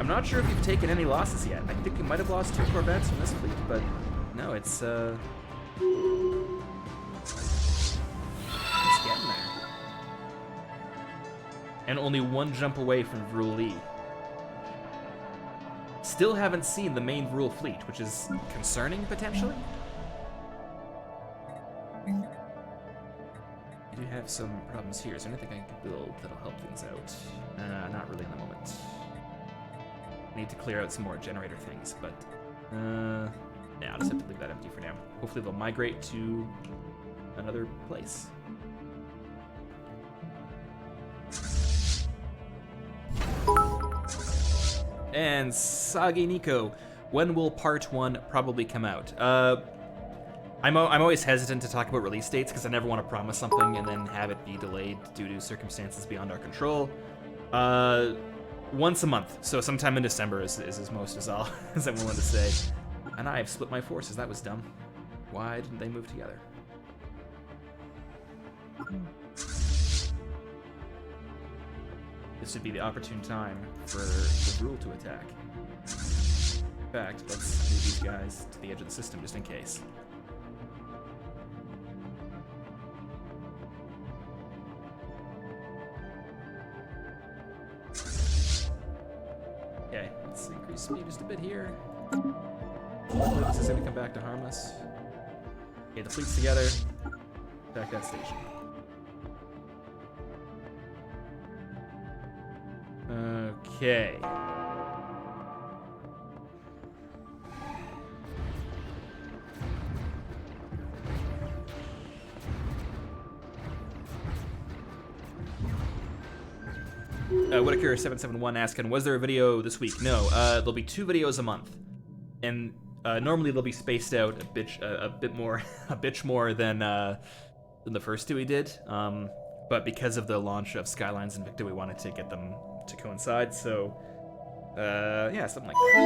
I'm not sure if you've taken any losses yet. I think we might have lost 2 corvettes from this fleet, but no, it's getting there. And only 1 jump away from Vrul. Still haven't seen the main Vrul fleet, which is concerning, potentially. I do have some problems here. Is there anything I can build that'll help things out? Not really in the moment. I need to clear out some more generator things, but yeah, I'll just have to leave that empty for now. Hopefully they'll migrate to another place. And Sagi Nico, when will Part 1 probably come out? I'm always hesitant to talk about release dates because I never want to promise something and then have it be delayed due to circumstances beyond our control. Once a month, so sometime in December is as most as all as I'm willing to say. And I have split my forces. That was dumb. Why didn't they move together? This would be the opportune time for the Vrul to attack. In fact, let's move these guys to the edge of the system just in case. Okay, let's increase speed just a bit here. Hopefully this isn't going to come back to harm us. Okay, the fleet's together. Attack that station. Okay. Whitaker771 asking, was there a video this week? No, there'll be 2 videos a month. And normally they'll be spaced out a bit more than the first 2 we did. But because of the launch of Skylines Invicta, we wanted to get them to coincide. So, yeah, something like that.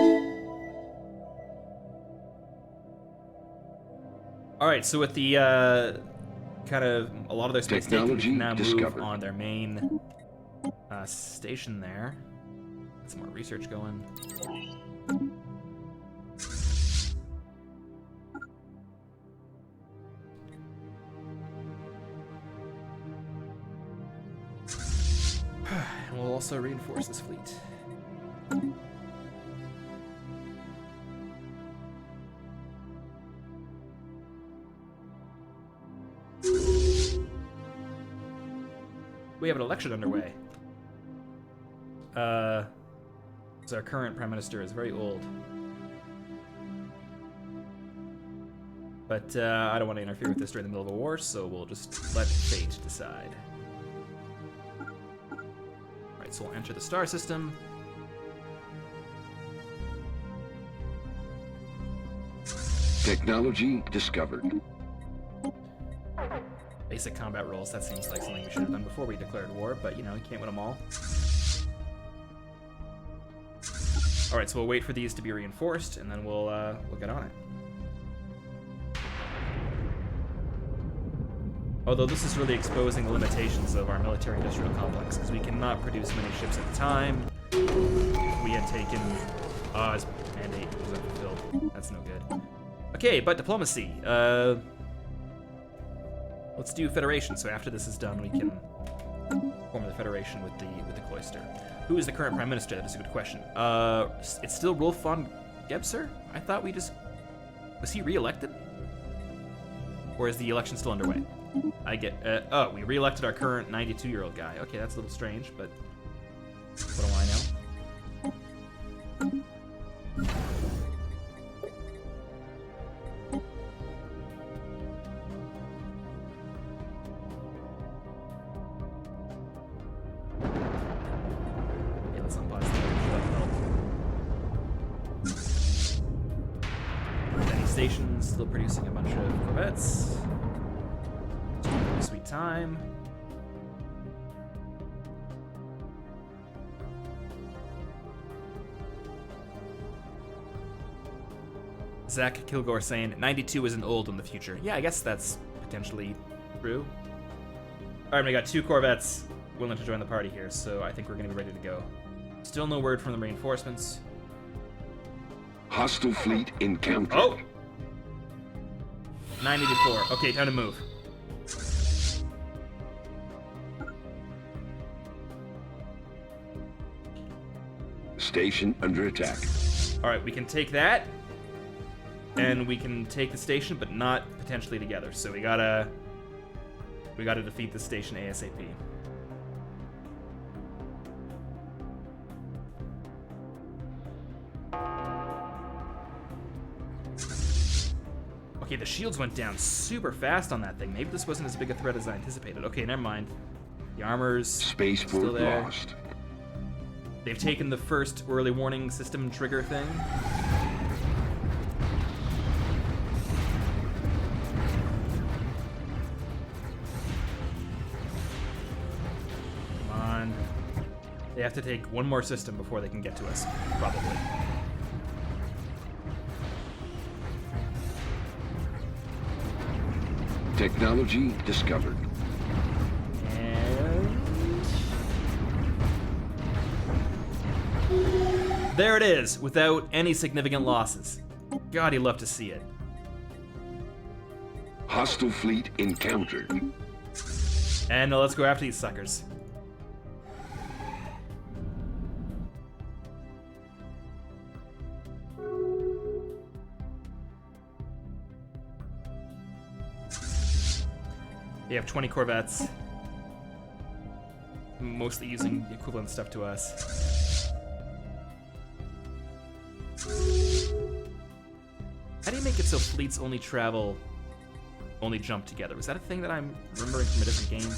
All right, so with the kind of a lot of their space taken, we can now move on their main station there. Get some more research going. And we'll also reinforce this fleet. We have an election underway. Our current prime minister is very old. But I don't want to interfere with this during the middle of a war, so we'll just let fate decide. Alright, so we'll enter the star system. Technology discovered. Basic combat rules, that seems like something we should have done before we declared war, but you know, you can't win them all. Alright, so we'll wait for these to be reinforced, and then we'll get on it. Although this is really exposing the limitations of our military-industrial complex, because we cannot produce many ships at a time. We had taken... his mandate was unfulfilled. That's no good. Okay, but diplomacy. Let's do Federation, so after this is done, we can form the Federation with the Cloister. Who is the current Prime Minister? That is a good question. It's still Rolf von Gebser? I thought we just... Was he re-elected? Or is the election still underway? I get... oh, we re-elected our current 92-year-old guy. Okay, that's a little strange, but... What do I know? Okay, let's unpause that. Any stations still producing a bunch of corvettes. Sweet time. Zach Kilgore saying 92 isn't old in the future. Yeah, I guess that's potentially true. Alright, we got 2 corvettes willing to join the party here, so I think we're gonna be ready to go. Still no word from the reinforcements. Hostile fleet encountered. Oh! 984. Okay, time to move. Station under attack. Alright, we can take that. And we can take the station, but not potentially together. So we gotta defeat the station ASAP. Okay, the shields went down super fast on that thing. Maybe this wasn't as big a threat as I anticipated. Okay, never mind. The armor's still Spaceport there. lost. They've taken the first early warning system trigger thing. Come on. They have to take one more system before they can get to us, probably. Technology discovered. And there it is, without any significant losses. God, he'd love to see it. Hostile fleet encountered. And let's go after these suckers. They have 20 corvettes, mostly using equivalent stuff to us. How do you make it so fleets only jump together? Was that a thing that I'm remembering from a different game?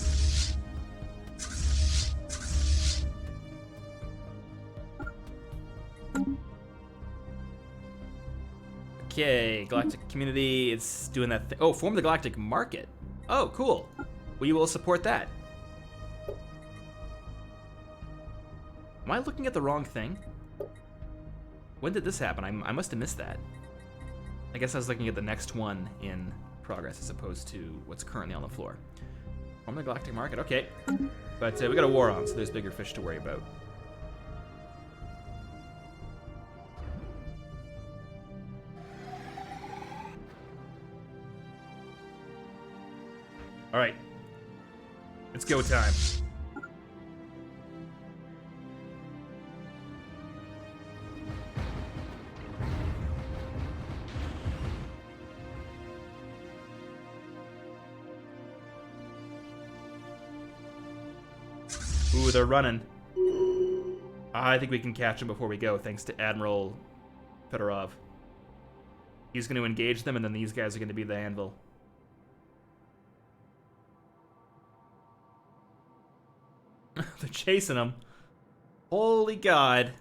Okay, Galactic Community, it's doing that thing. Oh, form the Galactic Market. Oh, cool. We will support that. Am I looking at the wrong thing? When did this happen? I must have missed that. I guess I was looking at the next one in progress as opposed to what's currently on the floor. Form the Galactic Market, okay. But we got a war on, so there's bigger fish to worry about. All right, it's go time. Ooh, they're running. I think we can catch them before we go, thanks to Admiral Fedorov. He's going to engage them, and then these guys are going to be the anvil. They're chasing him. Holy God.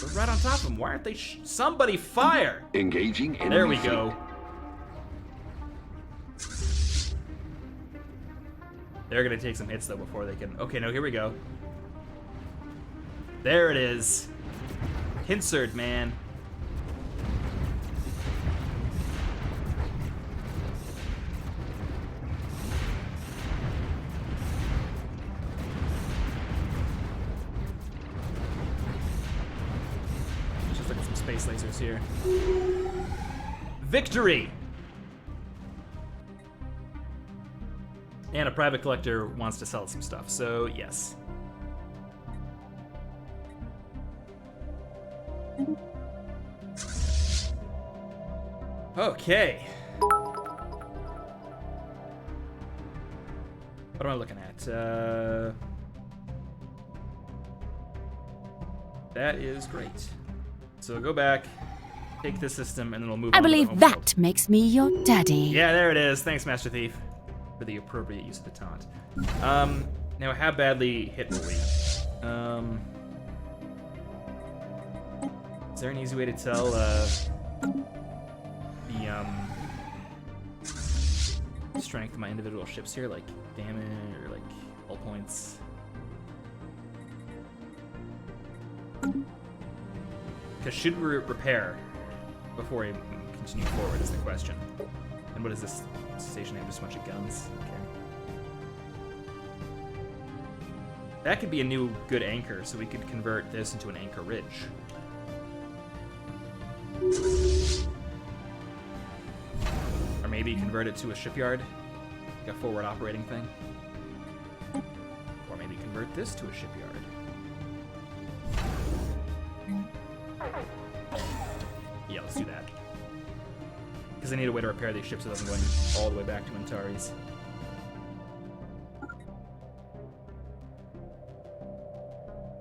We're right on top of him. Why aren't they somebody fire! Engaging enemy. There we fleet. go. They're gonna take some hits though before they can. Okay, no, here we go. There it is. Pincerd, man. Just look at some space lasers here. Victory! And a private collector wants to sell some stuff, so yes. Okay. What am I looking at? That is great. So go back, take this system, and then we'll move on I to the believe home that world. makes me your daddy. Yeah, there it is. Thanks, Master Thief, for the appropriate use of the taunt. Now how badly hit were we? Is there an easy way to tell the strength of my individual ships here, like damage or like hull points? Because should we repair before we continue forward is the question. And what is this station have? Just a bunch of guns? Okay. That could be a new good anchor, so we could convert this into an anchor ridge. Or maybe convert it to a shipyard, like a forward operating thing. Or maybe convert this to a shipyard. Yeah, let's do that. Because I need a way to repair these ships without them going all the way back to Antares.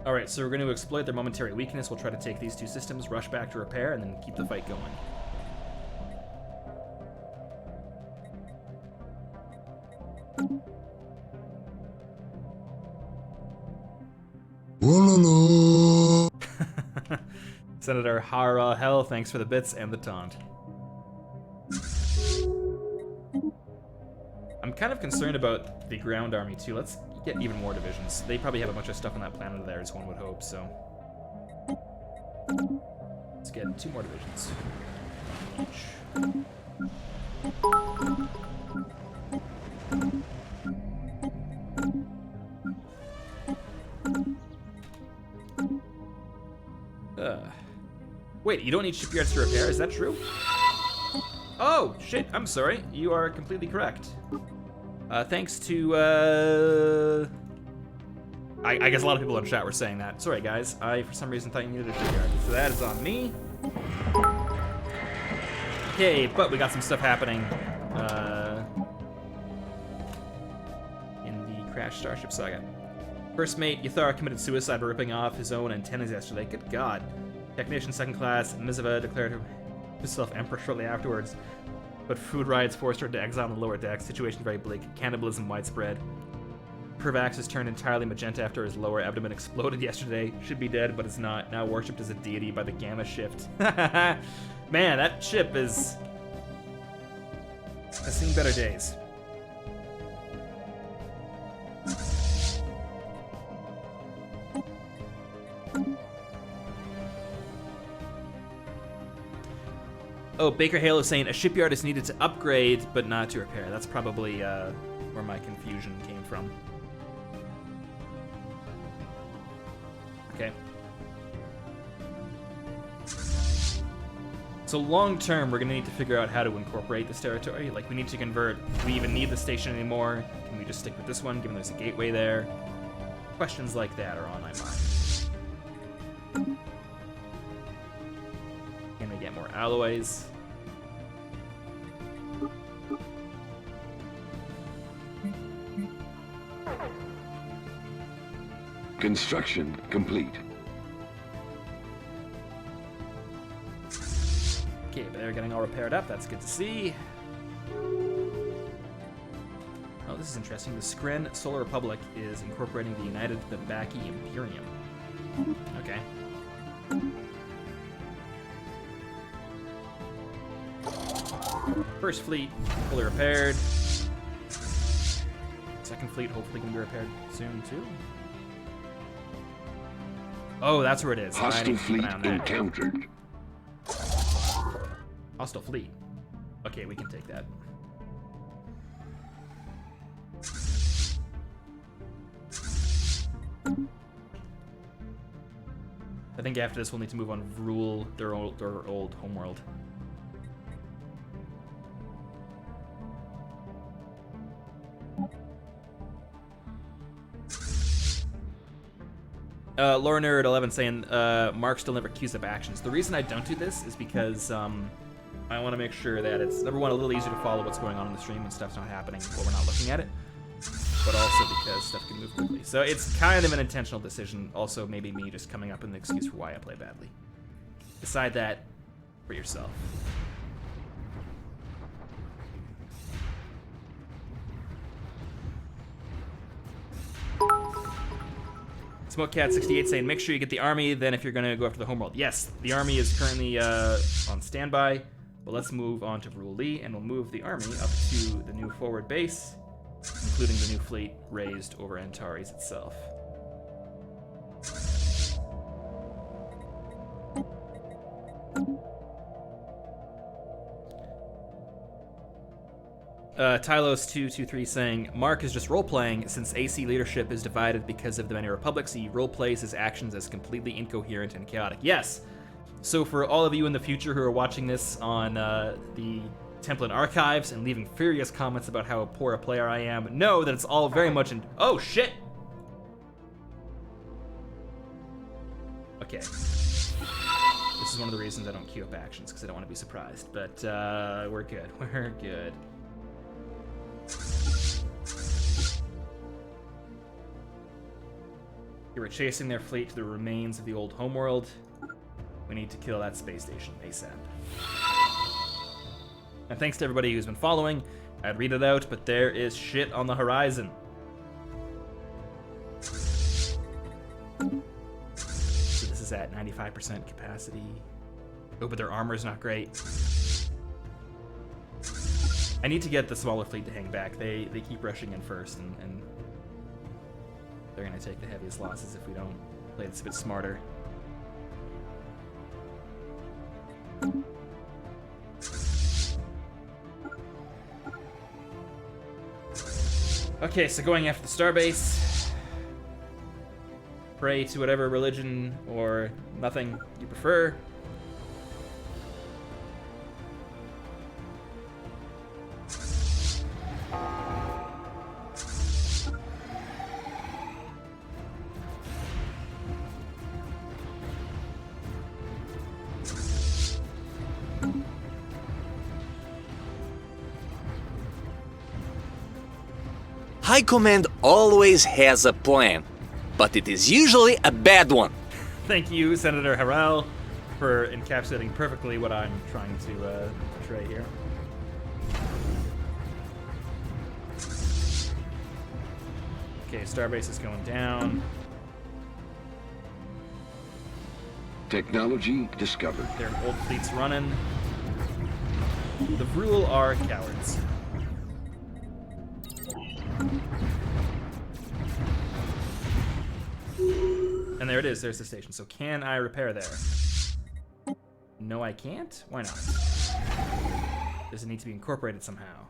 Alright, so we're going to exploit their momentary weakness. We'll try to take these two systems, rush back to repair, and then keep the fight going. Senator Hara Hell, thanks for the bits and the taunt. I'm kind of concerned about the ground army too. Let's get even more divisions. They probably have a bunch of stuff on that planet of theirs, one would hope, so. Let's get 2 more divisions. Wait, you don't need shipyards to repair? Is that true? Oh, shit, I'm sorry. You are completely correct. Thanks to, I guess a lot of people in chat were saying that. Sorry, guys. I, for some reason, thought you needed a shipyard. So that is on me. Okay, but we got some stuff happening, in the Crash Starship Saga. First mate, Yathar committed suicide by ripping off his own antennas yesterday. Good God. Technician 2nd class, Miziva declared himself emperor shortly afterwards. But food riots forced her to exile on the lower deck. Situation very bleak. Cannibalism widespread. Pervax has turned entirely magenta after his lower abdomen exploded yesterday. Should be dead, but is not. Now worshipped as a deity by the Gamma Shift. Man, that ship has seen better days. Oh, Baker Hale is saying a shipyard is needed to upgrade, but not to repair. That's probably where my confusion came from. Okay. So long term, we're gonna need to figure out how to incorporate this territory. Like, we need to convert. Do we even need the station anymore? Can we just stick with this one, given there's a gateway there? Questions like that are on my mind. Can we get more alloys? Construction complete. Okay, but they're getting all repaired up. That's good to see. Oh, this is interesting. The Skren Solar Republic is incorporating the United Babaki Imperium. Okay. First fleet, fully repaired. Second fleet hopefully can be repaired soon, too. Oh, that's where it is. Hostile fleet encountered. Hostile fleet. Okay, we can take that. I think after this we'll need to move on Vrul, their old homeworld. Lore Nerd 11 saying Mark still never queues up actions. The reason I don't do this is because I want to make sure that it's, number one, a little easier to follow what's going on in the stream when stuff's not happening while we're not looking at it, but also because stuff can move quickly. So it's kind of an intentional decision. Also, maybe me just coming up with an excuse for why I play badly. Decide that for yourself. SmokeCat68 saying, make sure you get the army, then if you're going to go after the homeworld. Yes, the army is currently on standby, but let's move on to Vrul Lee, and we'll move the army up to the new forward base, including the new fleet raised over Antares itself. Tylos223 saying, Mark is just role-playing since AC leadership is divided because of the many republics. He role-plays his actions as completely incoherent and chaotic. Yes! So for all of you in the future who are watching this on the Templin archives and leaving furious comments about how poor a player I am, know that it's all very much in... Oh, shit! Okay. This is one of the reasons I don't queue up actions, because I don't want to be surprised. But we're good. We're good. They were chasing their fleet to the remains of the old homeworld. We need to kill that space station ASAP. And thanks to everybody who's been following. I'd read it out, but there is shit on the horizon. So this is at 95% capacity. Oh, but their armor's not great. I need to get the smaller fleet to hang back. They keep rushing in first, and they're going to take the heaviest losses if we don't play this a bit smarter. Okay, so going after the starbase. Pray to whatever religion or nothing you prefer. High Command always has a plan, but it is usually a bad one. Thank you, Senator Harrell, for encapsulating perfectly what I'm trying to portray here. Okay, Starbase is going down. Technology discovered. Their old fleet's running. The Vrul are cowards. And there it is, there's the station. So can I repair there? No, I can't? Why not? Does it need to be incorporated somehow?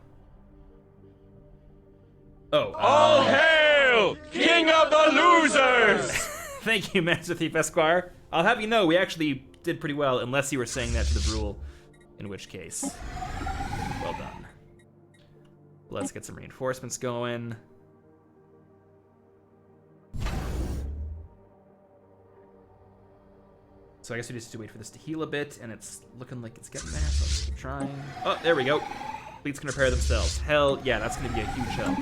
Oh. All hail, King of the Losers! Thank you, Master Thief Esquire. I'll have you know, we actually did pretty well, unless you were saying that to the Vrul, in which case, well done. Let's get some reinforcements going. So I guess we just have to wait for this to heal a bit, and it's looking like it's getting there, so let's keep trying. Oh, there we go. Fleets can repair themselves. Hell yeah, that's gonna be a huge help.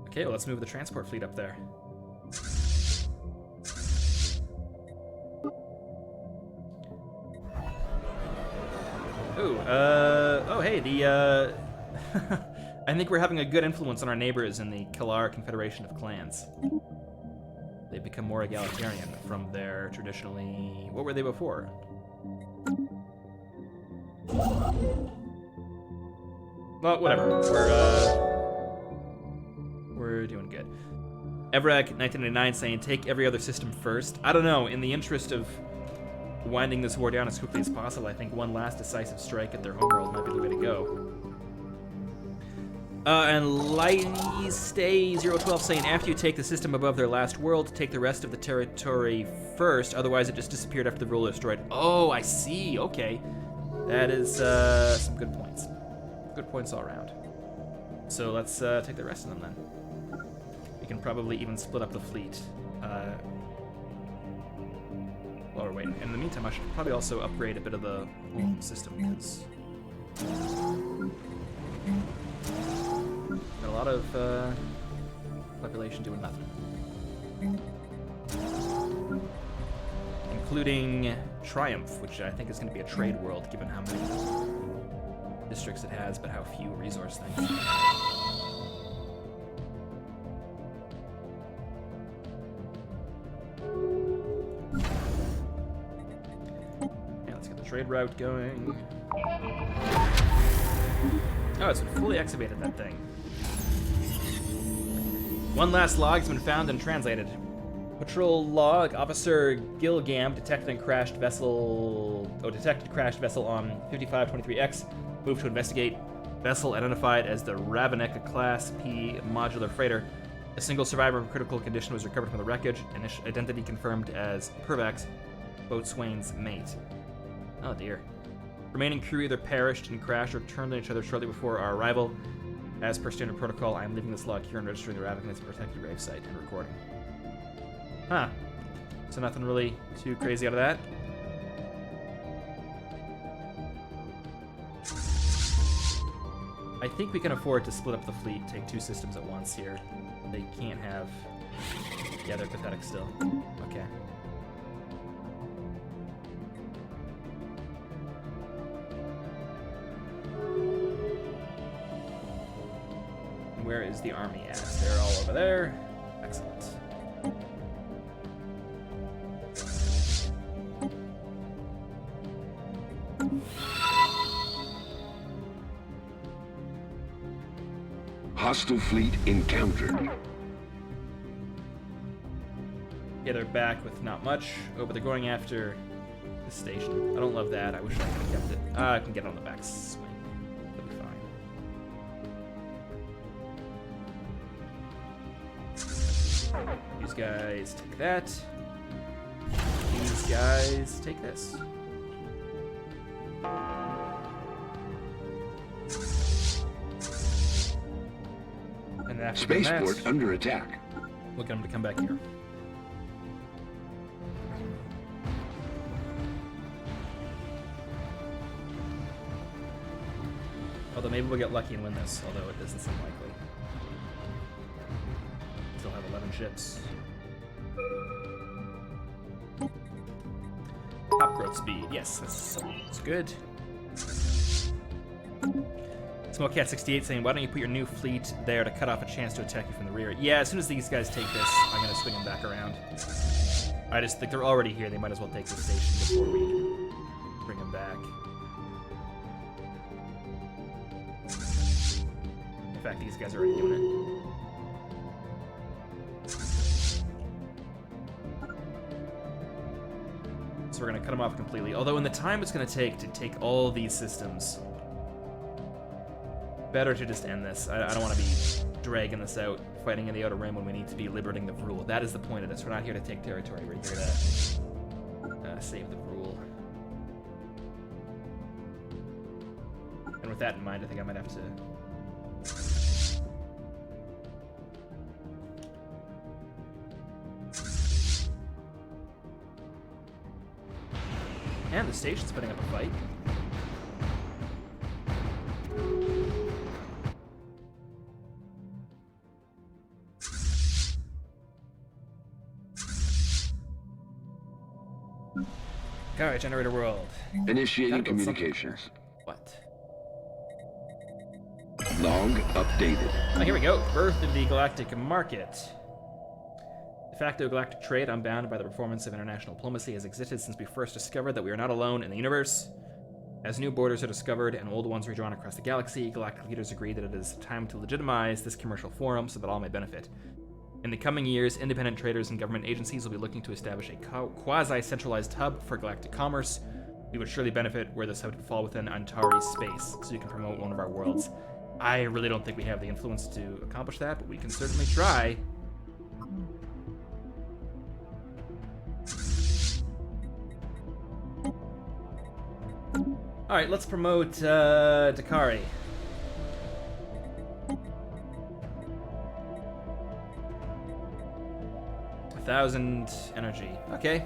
Okay, well, let's move the transport fleet up there. Ooh, oh, hey, the, I think we're having a good influence on our neighbors in the Calgary Confederation of Clans. They've become more egalitarian from their traditionally... What were they before? Well, whatever. We're doing good. Evrak, 1999, saying, take every other system first. I don't know, in the interest of winding this war down as quickly as possible, I think one last decisive strike at their homeworld might be the way to go. And Lighty Stay 012 saying, after you take the system above their last world, take the rest of the territory first, otherwise it just disappeared after the rule is destroyed. Oh, I see, okay. That is some good points. Good points all around. So let's take the rest of them then. We can probably even split up the fleet. While we're waiting. In the meantime, I should probably also upgrade a bit of the system, because got a lot of population doing nothing. Including Triumph, which I think is going to be a trade world, given how many districts it has, but how few resource things. Yeah, let's get the trade route going. Oh, it's fully excavated, that thing. One last log has been found and translated. Patrol log, Officer Gilgam detected crashed vessel on 5523X. Moved to investigate. Vessel identified as the Ravenica Class P modular freighter. A single survivor in critical condition was recovered from the wreckage. Identity confirmed as Pervax, boatswain's mate. Oh dear. Remaining crew either perished and crashed or turned on each other shortly before our arrival. As per standard protocol, I am leaving this log here and registering the Ravenica as a protected gravesite and recording. Huh. So nothing really too crazy out of that. I think we can afford to split up the fleet, take two systems at once here. They can't have... Yeah, they're pathetic still. Okay. Where is the army at? They're all over there. Excellent. Hostile fleet encountered. Yeah, they're back with not much. Oh, but they're going after the station. I don't love that. I wish I could have kept it. I can get on the back swing. That'll be fine. These guys take that. These guys take this. And after Spaceport that, under attack. we'll get them to come back here. Although maybe we'll get lucky and win this, although it doesn't seem likely. Still have 11 ships. Top growth speed, yes, that's good. SmokeCat68 saying, why don't you put your new fleet there to cut off a chance to attack you from the rear? Yeah, as soon as these guys take this, I'm going to swing them back around. I just think they're already here. They might as well take the station before we bring them back. In fact, these guys are already doing it. So we're going to cut them off completely. Although in the time it's going to take all these systems, better to just end this. I don't want to be dragging this out, fighting in the Outer Rim when we need to be liberating the Vrul. That is the point of this. We're not here to take territory. We're here to save the Vrul. And with that in mind, I think I might have to... And the station's putting up a fight. Alright, generator world. Initiating Gotta build something communications. here. What? Log updated. Oh, here we go. Birth of the galactic market. De facto galactic trade, unbound by the performance of international diplomacy, has existed since we first discovered that we are not alone in the universe. As new borders are discovered and old ones redrawn across the galaxy, galactic leaders agree that it is time to legitimize this commercial forum so that all may benefit. In the coming years, independent traders and government agencies will be looking to establish a quasi-centralized hub for galactic commerce. We would surely benefit were this hub to fall within Antares space, so you can promote one of our worlds. I really don't think we have the influence to accomplish that, but we can certainly try. Alright, let's promote Dakari. $1,000 energy. Okay.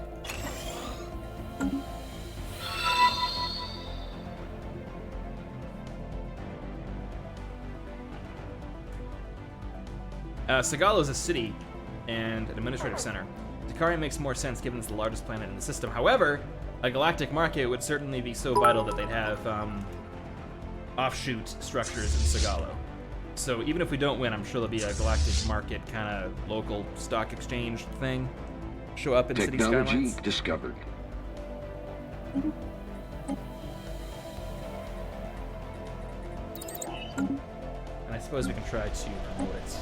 Sagalo is a city and an administrative center. Dakari makes more sense given it's the largest planet in the system. However, a galactic market would certainly be so vital that they'd have offshoot structures in Sagalo. So even if we don't win, I'm sure there'll be a galactic market kind of local stock exchange thing show up in city Technology skylines. discovered. And I suppose we can try to promote it.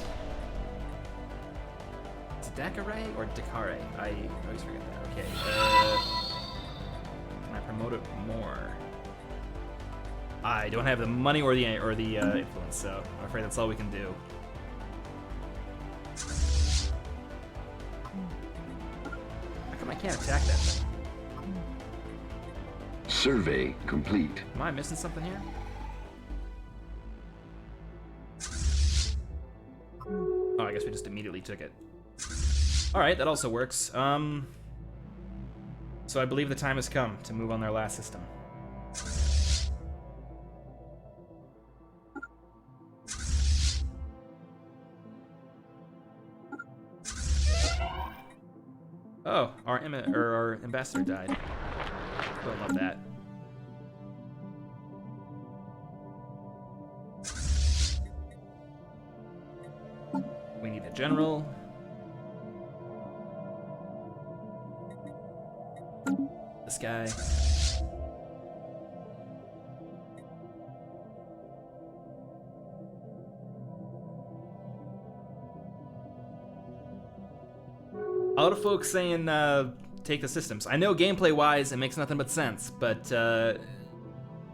Is it Dakare or Dakare? I always forget that. Okay. Can I promote it more? I don't have the money or the influence, so I'm afraid that's all we can do. How come I can't attack that thing? Survey complete. Am I missing something here? Oh, I guess we just immediately took it. Alright, that also works. So I believe the time has come to move on their last system. Oh, our ambassador died. Don't love that. We need a general. This guy. A lot of folks saying take the systems. I know gameplay-wise it makes nothing but sense, but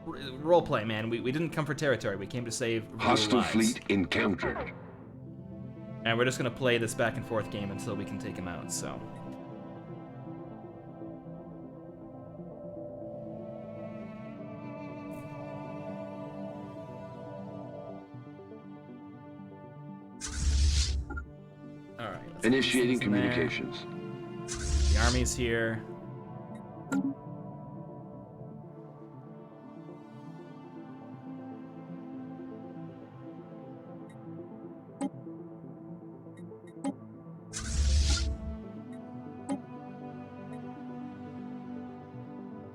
roleplay, man. We didn't come for territory. We came to save real Hostile lives. fleet encountered. And we're just gonna play this back and forth game until we can take him out, so. Alright. Initiating communications. The army's here.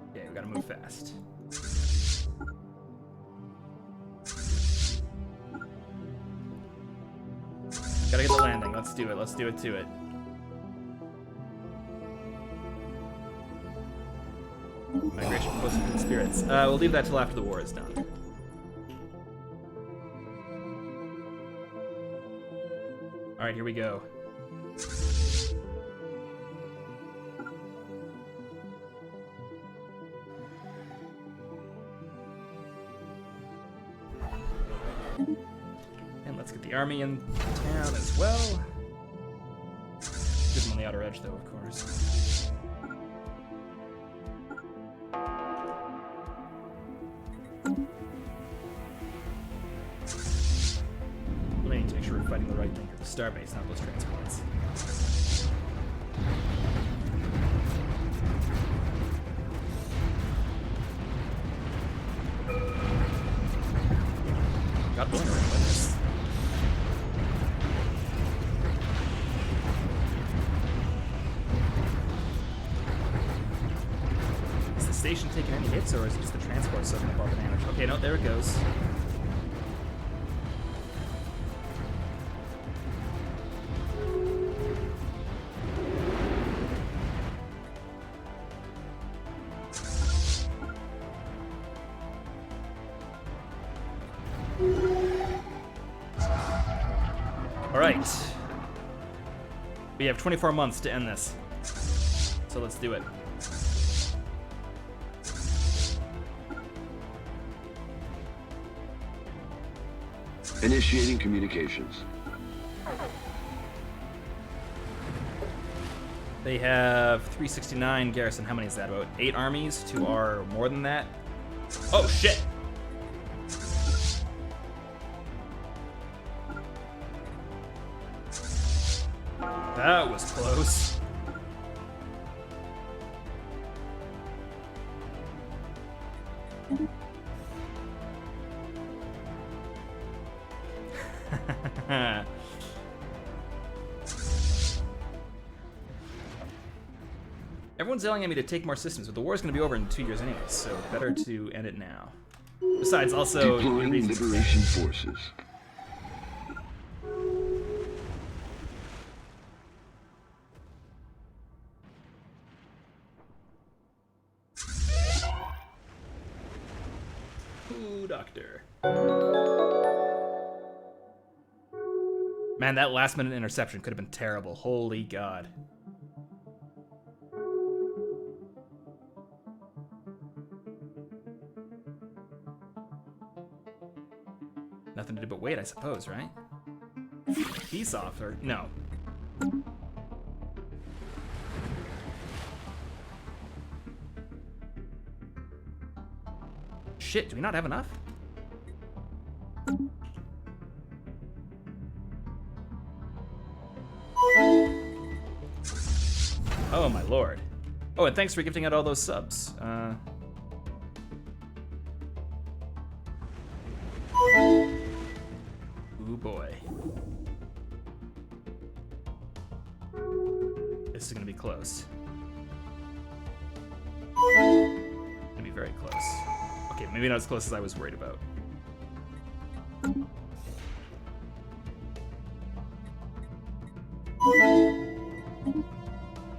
Okay, we gotta move fast. Gotta get the landing. Let's do it. Let's do it to it. Migration proposal for the spirits. We'll leave that till after the war is done. Alright, here we go. And let's get the army in town as well. Get them on the outer edge, though, of course. We need to make sure we're fighting the right thing here. The starbase, not those transports. Got going around with this. station taking any hits, or is it just the transport soaking up all the damage? Okay, no, there it goes. All right. We have 24 months to end this. So let's do it. Initiating communications. They have 369 garrison. How many is that? About 8 armies? 2 are more than that. Oh, shit! That was close. Everyone's yelling at me to take more systems, but the war's going to be over in 2 years anyway, so better to end it now. Besides, also... Deploying liberation forces. Ooh, doctor. Man, that last-minute interception could have been terrible. Holy God. Nothing to do but wait, I suppose, right? Peace offer? No. Shit, do we not have enough? Oh my lord. Oh, and thanks for gifting out all those subs. Ooh boy. This is gonna be close. Gonna be very close. Okay, maybe not as close as I was worried about.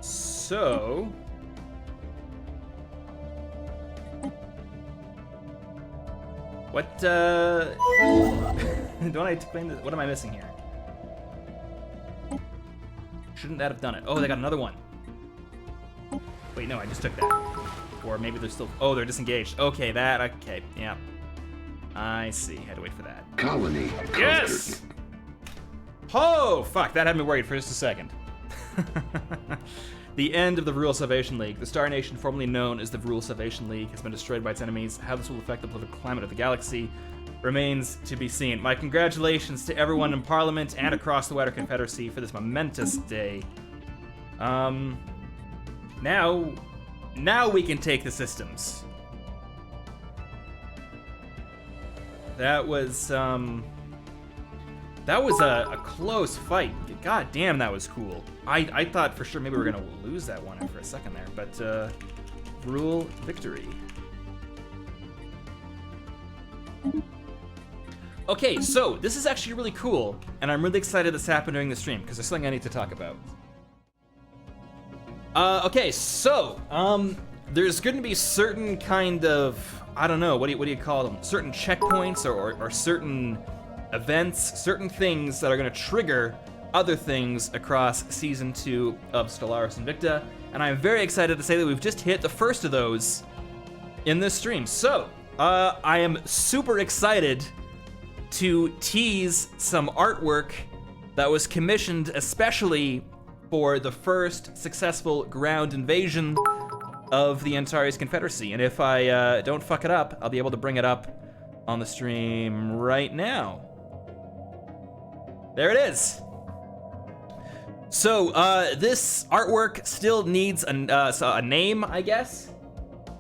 So... What, don't I explain this? What am I missing here? Shouldn't that have done it? Oh, they got another one. Wait, no, I just took that. Or maybe they're still, oh, they're disengaged. Okay, okay, yeah. I see, had to wait for that. Colony conquered. Yes! Oh, fuck, that had me worried for just a second. The end of the Vrul Salvation League. The Star Nation, formerly known as the Vrul Salvation League, has been destroyed by its enemies. How this will affect the political climate of the galaxy remains to be seen. My congratulations to everyone in Parliament and across the wider Confederacy for this momentous day. Now we can take the systems. That was a close fight. God damn, that was cool. I thought for sure maybe we were gonna lose that one for a second there, but Vrul victory. Okay, so this is actually really cool, and I'm really excited this happened during the stream because there's something I need to talk about. Okay, so there's going to be certain kind of, I don't know, what do you call them? Certain checkpoints or certain events, certain things that are going to trigger other things across Season 2 of Stellaris Invicta, and I'm very excited to say that we've just hit the first of those in this stream. So, I am super excited to tease some artwork that was commissioned especially for the first successful ground invasion of the Antares Confederacy. And if I don't fuck it up, I'll be able to bring it up on the stream right now. There it is. So this artwork still needs a name, I guess.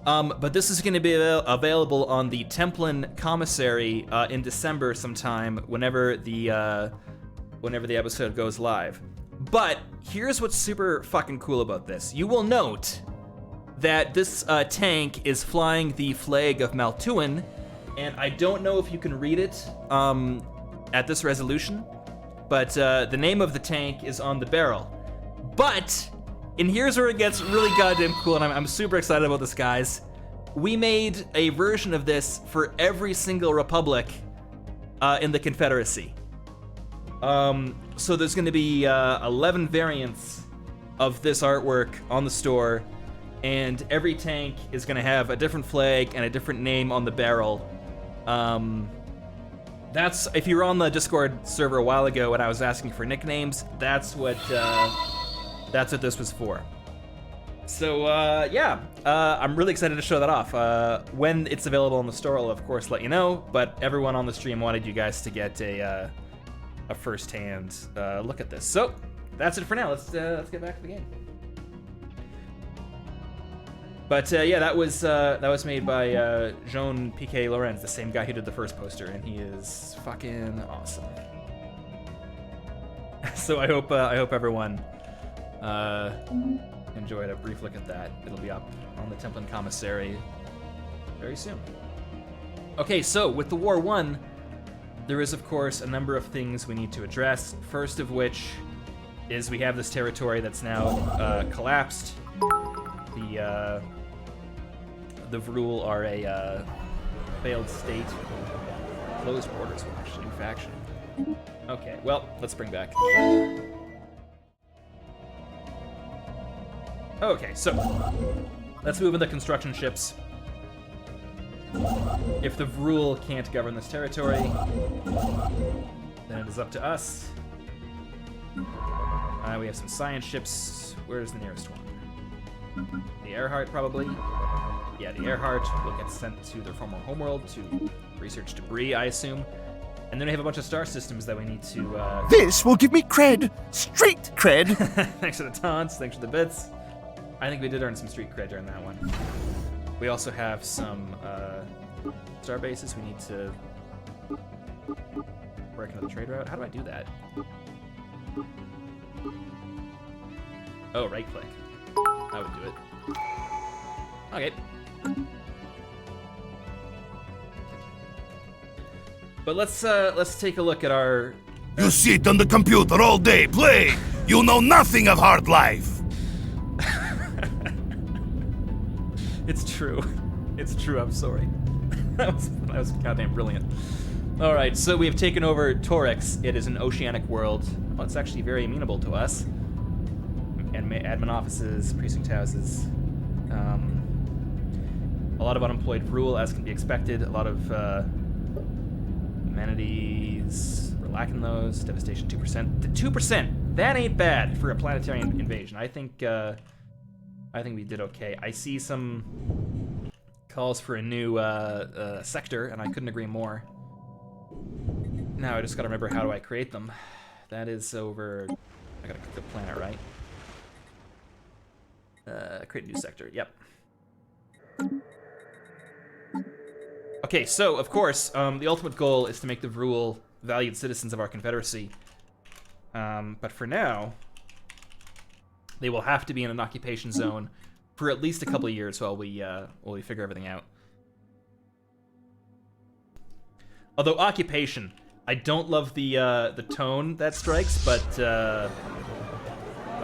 But this is going to be available on the Templin Commissary in December sometime, whenever the episode goes live. But here's what's super fucking cool about this. You will note that this tank is flying the flag of Maltuan, and I don't know if you can read it at this resolution, but the name of the tank is on the barrel. But, and here's where it gets really goddamn cool, and I'm super excited about this, guys. We made a version of this for every single republic in the Confederacy. So there's going to be 11 variants of this artwork on the store, and every tank is going to have a different flag and a different name on the barrel. That's, if you were on the Discord server a while ago when I was asking for nicknames, that's what this was for. So yeah, I'm really excited to show that off. When it's available in the store, I'll of course let you know, but everyone on the stream wanted you guys to get a first-hand look at this. So that's it for now. Let's get back to the game. But yeah, that was made by Jean Piquet Lorenz, the same guy who did the first poster, and he is fucking awesome. So I hope everyone enjoyed a brief look at that. It'll be up on the Templin Commissary very soon. Okay, so with the War One, there is of course a number of things we need to address. First of which is we have this territory that's now collapsed. The Vrul are a failed state. Closed borders with a new faction. Okay, well, let's bring back. Okay, so let's move into construction ships. If the Vrul can't govern this territory, then it is up to us. We have some science ships. Where's the nearest one? The Earhart, probably. Yeah, the Earhart will get sent to their former homeworld to research debris, I assume. And then we have a bunch of star systems that we need to... This will give me cred! Street cred! Thanks for the taunts, thanks for the bits. I think we did earn some street cred during that one. We also have some star bases we need to work into the trade route. How do I do that? Oh, right click. I would do it. Okay. But let's take a look at our... You sit on the computer all day, play! You know nothing of hard life! It's true. It's true, I'm sorry. that was goddamn brilliant. Alright, so we have taken over Torix. It is an oceanic world. Well, it's actually very amenable to us. And admin offices, precinct houses. A lot of unemployed Vrul, as can be expected. A lot of amenities. We're lacking those. Devastation 2%. 2%! That ain't bad for a planetary invasion. I think we did okay. I see some calls for a new sector, and I couldn't agree more. Now I just gotta remember, how do I create them? That is over... I gotta click the planet, right? Create a new sector, yep. Okay, so, of course, the ultimate goal is to make the Vrul valued citizens of our Confederacy. But for now, they will have to be in an occupation zone for at least a couple of years while we figure everything out. Although occupation, I don't love the tone that strikes, but oh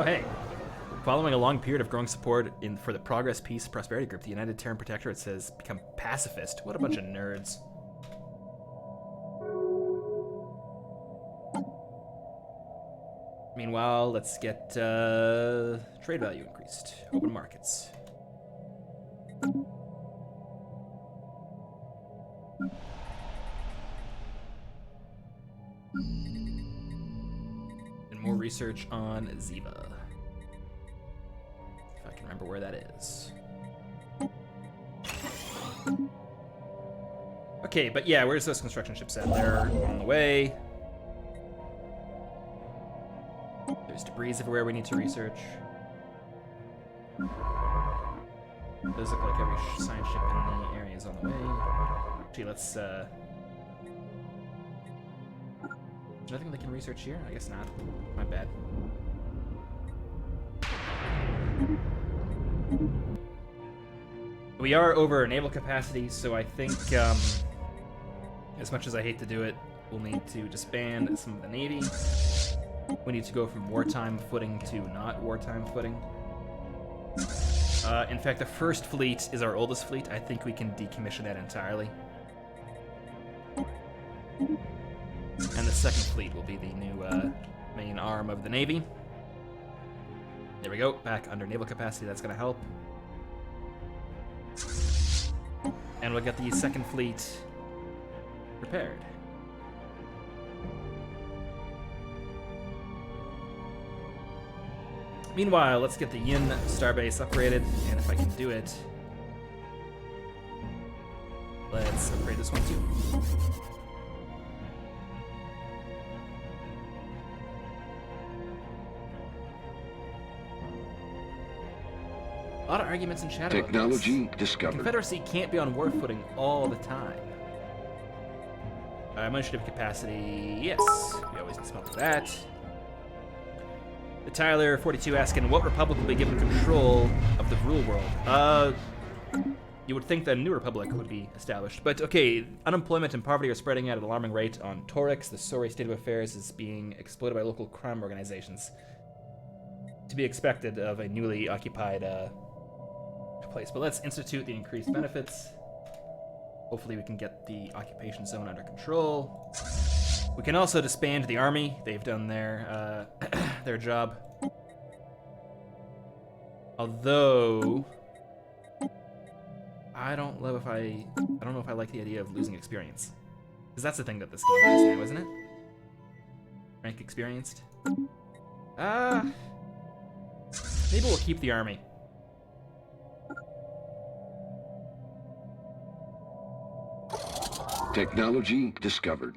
hey, following a long period of growing support for the Progress, Peace, Prosperity Group, the United Terran Protectorate says become pacifist. What a bunch of nerds. Meanwhile, let's get trade value increased. Open markets. And more research on Ziva. If I can remember where that is. Okay, but yeah, where's those construction ships at? They're on the way. There's debris everywhere we need to research. It does look like every science ship in the area is on the way. Actually, let's, Is there nothing they can research here? I guess not. My bad. We are over naval capacity, so I think, as much as I hate to do it, we'll need to disband some of the Navy. We need to go from wartime footing to not wartime footing. In fact, the First Fleet is our oldest fleet. I think we can decommission that entirely. And the Second Fleet will be the new main arm of the Navy. There we go, back under naval capacity. That's going to help. And we'll get the Second Fleet repaired. Meanwhile, let's get the Yin starbase upgraded, and if I can do it, let's upgrade this one too. A lot of arguments in chat about Technology this. discovered. Confederacy can't be on war footing all the time. Initiative capacity, yes. We always need some help with that. The Tyler 42 asking, what republic will be given control of the Vrul world? You would think that a new republic would be established. But okay, unemployment and poverty are spreading at an alarming rate on Torix. The sorry state of affairs is being exploited by local crime organizations. To be expected of a newly occupied place. But let's institute the increased benefits. Hopefully we can get the occupation zone under control. We can also disband the army. They've done their their job. Although I don't know if I like the idea of losing experience. Because that's the thing that this game has now, isn't it? Rank experienced. Maybe we'll keep the army. Technology discovered.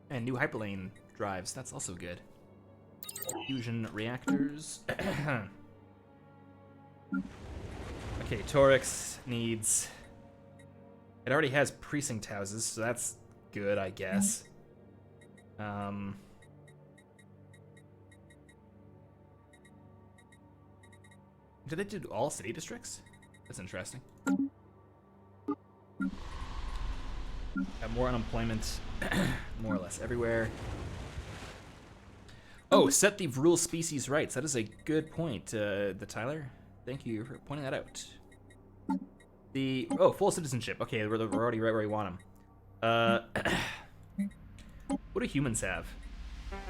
And new hyperlane drives, that's also good. Fusion reactors. Okay, Torix needs... It already has precinct houses, so that's good, I guess. Did they do all city districts? That's interesting. Got more unemployment, more or less everywhere. Oh, set the Vrul species rights. That is a good point, the Tyler. Thank you for pointing that out. Full citizenship. Okay, we're already right where we want them. What do humans have?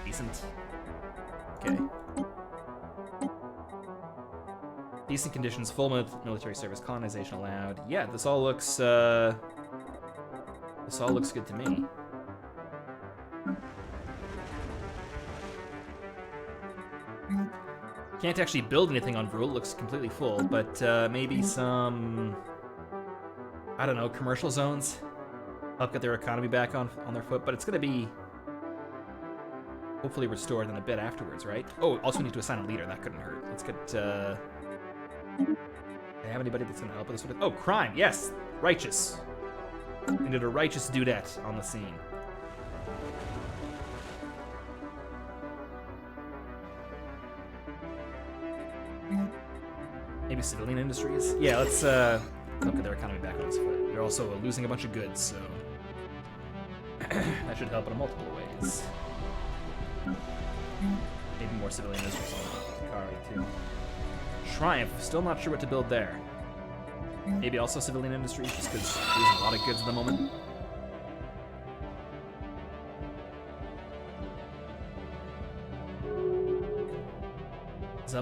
Decent. Okay. Decent conditions, full military service, colonization allowed. Yeah, this all looks good to me. Can't actually build anything on Vrul, looks completely full, but maybe some, I don't know, commercial zones help get their economy back on their foot, but it's gonna be hopefully restored in a bit afterwards, right? Oh, also need to assign a leader, that couldn't hurt. Let's get, do they have anybody that's gonna help with this sort of? Oh, crime, yes, righteous. We need a righteous dudette on the scene. Maybe civilian industries? Yeah, let's help get their economy back on its foot. They're also losing a bunch of goods, so that should help in multiple ways. Maybe more civilian industries on Calgary too. Triumph, still not sure what to build there. Maybe also civilian industries, just because there's a lot of goods at the moment. There's a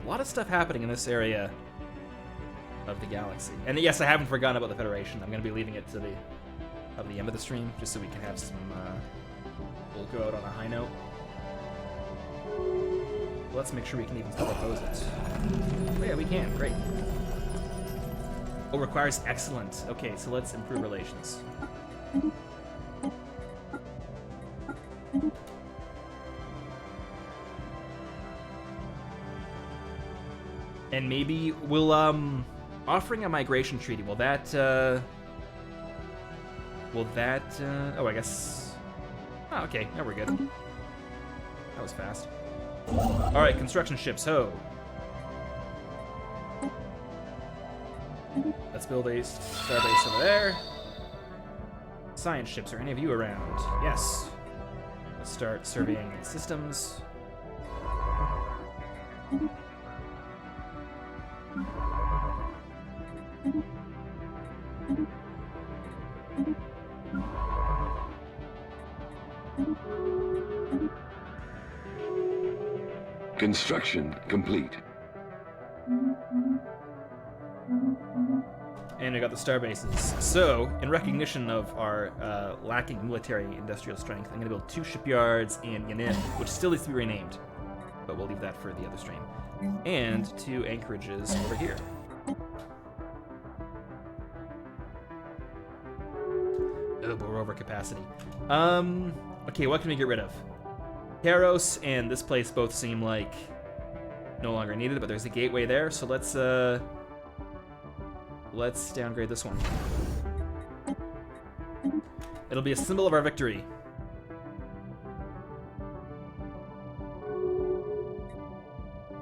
lot of stuff happening in this area of the galaxy. And yes, I haven't forgotten about the Federation. I'm going to be leaving it to the end of the stream, just so we can have some, we'll go out on a high note. Let's make sure we can even still oppose it. Oh yeah, we can, great. Oh, requires excellent. Okay, so let's improve relations. And maybe we'll, offering a migration treaty, will that, oh, I guess, oh, okay, now we're good. That was fast. All right, construction ships, ho. Let's build a starbase over there. Science ships, are any of you around? Yes. Let's start surveying systems. Construction complete. And we got the star bases. So, in recognition of our lacking military industrial strength, I'm going to build 2 shipyards in Yanin, which still needs to be renamed, but we'll leave that for the other stream. And 2 anchorages over here. Oh, but we're over capacity. Okay, what can we get rid of? Karos and this place both seem like no longer needed, but there's a gateway there, so let's downgrade this one. It'll be a symbol of our victory.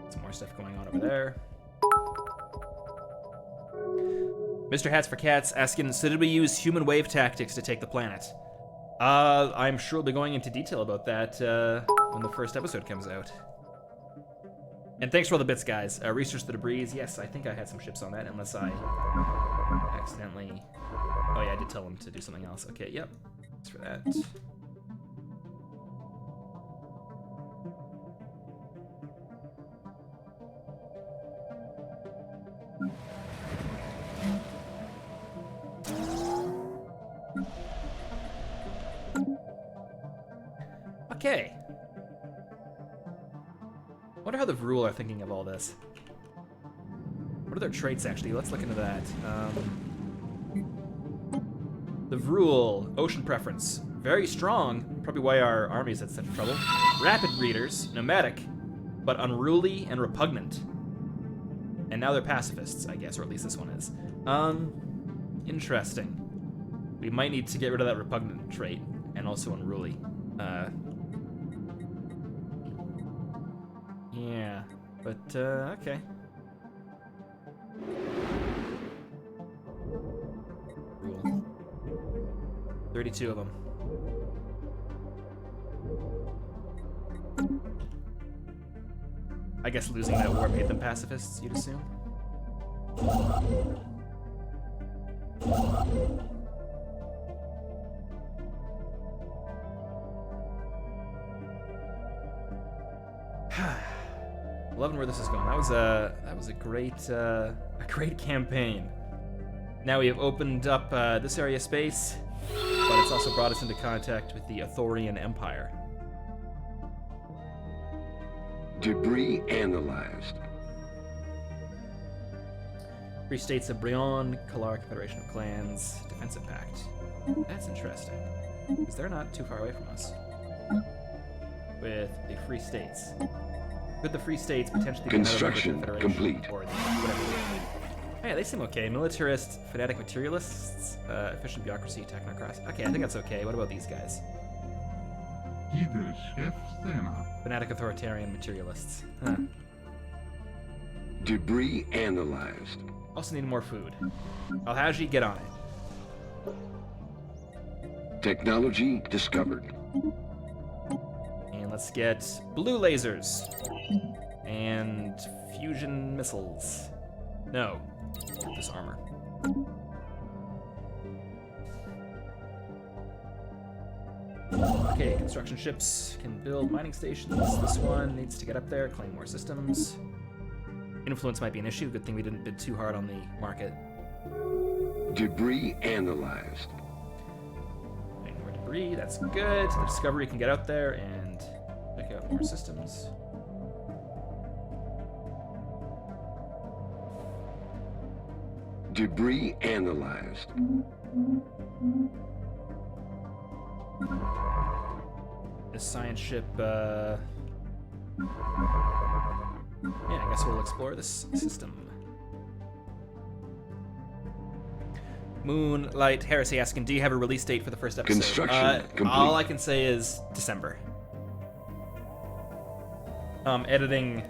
Some more stuff going on over there. Mr. Hats for Cats asking, so did we use human wave tactics to take the planet? I'm sure we'll be going into detail about that when the first episode comes out. And thanks for all the bits, guys. Research the debris. Yes, I think I had some ships on that, unless I accidentally... Oh yeah, I did tell them to do something else. Okay, yep. Thanks for that. Okay. Wonder how the Vrul are thinking of all this. What are their traits, actually? Let's look into that. The Vrul, ocean preference. Very strong, probably why our armies had such trouble. Rapid readers, nomadic, but unruly and repugnant. And now they're pacifists, I guess, or at least this one is. Interesting. We might need to get rid of that repugnant trait, and also unruly. Yeah, but, okay. Rule. 32 of them. I guess losing that war made them pacifists, you'd assume? Loving where this is going. That was a great campaign. Now we have opened up this area space, but it's also brought us into contact with the Athorian Empire. Debris analyzed. Free states of Brion, Kalar Confederation of Clans, Defensive Pact. That's interesting, because they're not too far away from us. With the Free States. Could the Free States potentially be Construction another complete. Or whatever. Hey, they seem okay. Militarist, fanatic materialists, efficient bureaucracy, technocrats. Okay, I think that's okay. What about these guys? Fanatic authoritarian materialists. Huh. Debris analyzed. Also need more food. Alhaji, get on it. Technology discovered. And let's get blue lasers. And fusion missiles. No. Get this armor. Okay, construction ships can build mining stations. This one needs to get up there, claim more systems. Influence might be an issue. Good thing we didn't bid too hard on the market. Debris analyzed. More debris, that's good. The Discovery can get out there and check out more systems. Debris analyzed. This science ship, yeah, I guess we'll explore this system. Moonlight Heresy asking, do you have a release date for the first episode? Construction complete. All I can say is December. Editing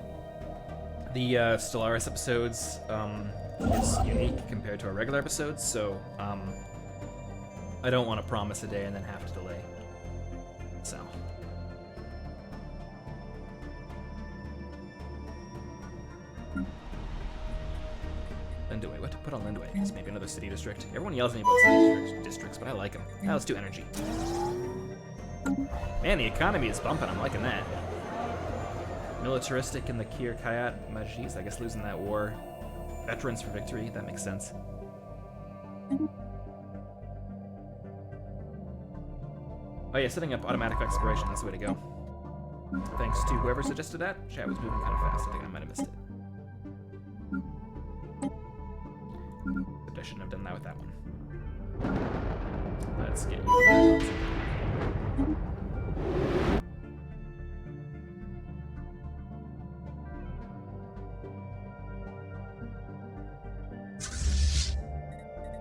the Stellaris episodes is unique compared to our regular episodes, so I don't want to promise a day and then have to delay. So. Lindway. What to put on Lindway? It's maybe another city district. Everyone yells at me about city districts, but I like them. Now let's do energy. Man, the economy is bumping. I'm liking that. Militaristic in the Kir Kayat Majis. I guess losing that war. Veterans for victory. That makes sense. Oh yeah, setting up automatic exploration. That's the way to go. Thanks to whoever suggested that. Chat was moving kind of fast. I think I might have missed it. But I shouldn't have done that with that one. Let's get you.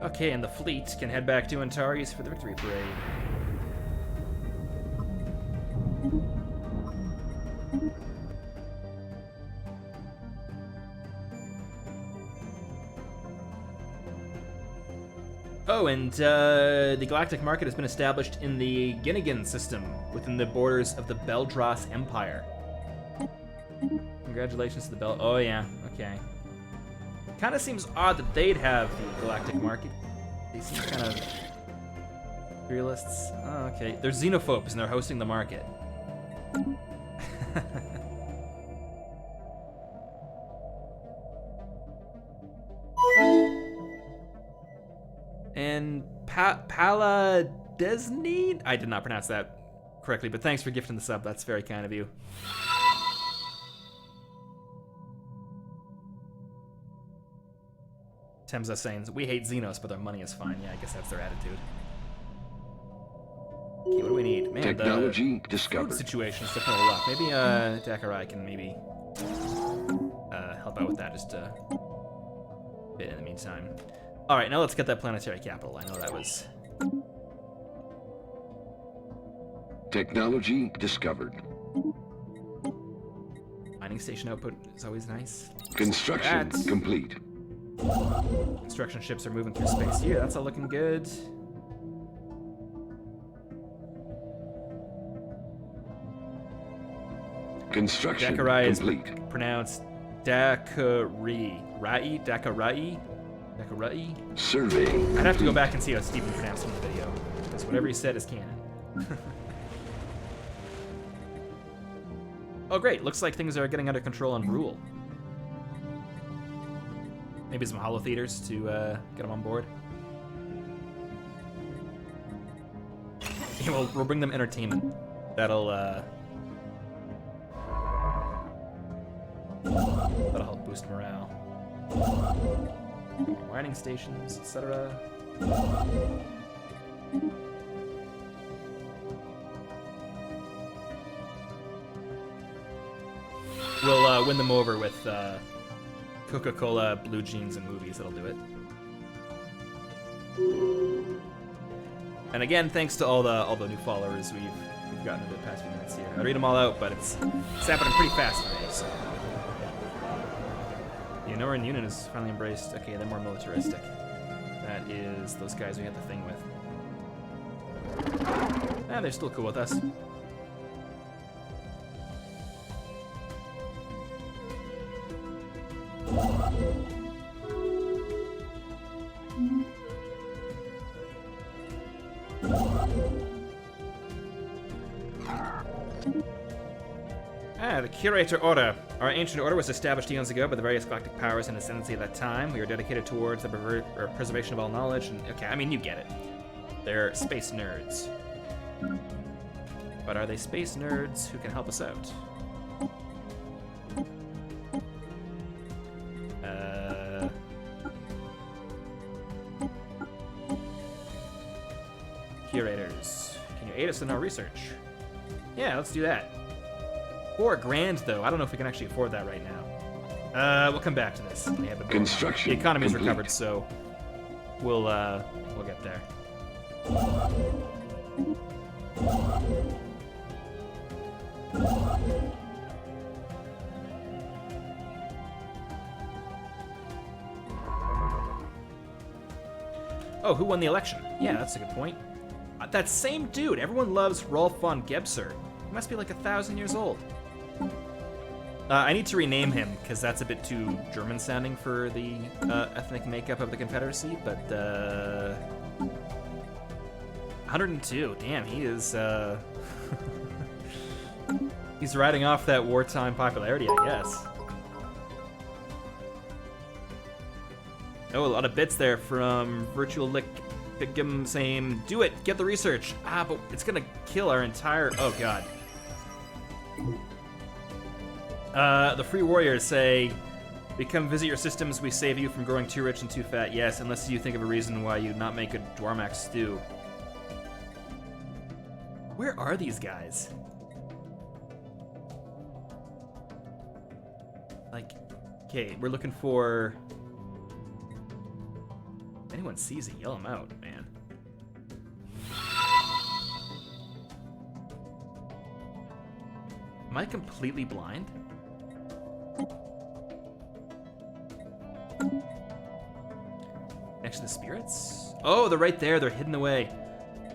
Okay, and the fleet can head back to Antares for the victory parade. Oh, and the galactic market has been established in the Ginnigan system within the borders of the Beldross Empire. Congratulations to the Oh, yeah. Okay. Kind of seems odd that they'd have the galactic market. They seem kind of imperialists. Oh, okay. They're xenophobes and they're hosting the market. And Paladesnine? I did not pronounce that correctly, but thanks for gifting the sub. That's very kind of you. Temza saying, we hate Xenos, but their money is fine. Yeah, I guess that's their attitude. Okay, what do we need? Man, Technology the discovered. food situation is looking a little rough. Maybe Dakarai can maybe help out with that just a bit in the meantime. All right, now let's get that planetary capital. I know that was... Technology discovered. Mining station output is always nice. Construction That's- complete. Construction ships are moving through space here. That's all looking good. Construction Dakarai is complete. pronounced Dakarai. Dakarai? Survey. I'd have to go back and see how Stephen pronounced it in the video, because whatever he said is canon. Oh great, looks like things are getting under control on Vrul. Maybe some holo theaters to get them on board. Yeah, we'll bring them entertainment. That'll help boost morale. Mining stations, etc. We'll win them over with Coca-Cola, blue jeans, and movies. That'll do it. And again, thanks to all the new followers we've gotten over the past few minutes here. I read them all out, but it's happening pretty fast today. So. The Anoran unit is finally embraced. Okay, they're more militaristic. That is those guys we had the thing with. Ah, they're still cool with us. The Curator Order. Our ancient order was established eons ago by the various galactic powers and ascendancy at that time. We are dedicated towards the preservation of all knowledge. And okay, I mean, you get it. They're space nerds. But are they space nerds who can help us out? Curators. Can you aid us in our research? Yeah, let's do that. $4,000 though. I don't know if we can actually afford that right now. We'll come back to this. Construction The economy's complete. recovered, so we'll get there. Oh, who won the election? Yeah, that's a good point. That same dude. Everyone loves Rolf von Gebser. He must be like 1,000 years old. I need to rename him, because that's a bit too German-sounding for the ethnic makeup of the Confederacy, but 102. Damn, he is... He's riding off that wartime popularity, I guess. Oh, a lot of bits there from Virtual Lick Pickham saying, do it, get the research. Ah, but it's gonna kill our entire... Oh, God. The Free Warriors say, we come visit your systems, we save you from growing too rich and too fat. Yes, unless you think of a reason why you'd not make a Dwarmak stew. Where are these guys? Like, okay, we're looking for... If anyone sees it, yell them out, man. Am I completely blind? Next to the spirits? Oh, they're right there. They're hidden away.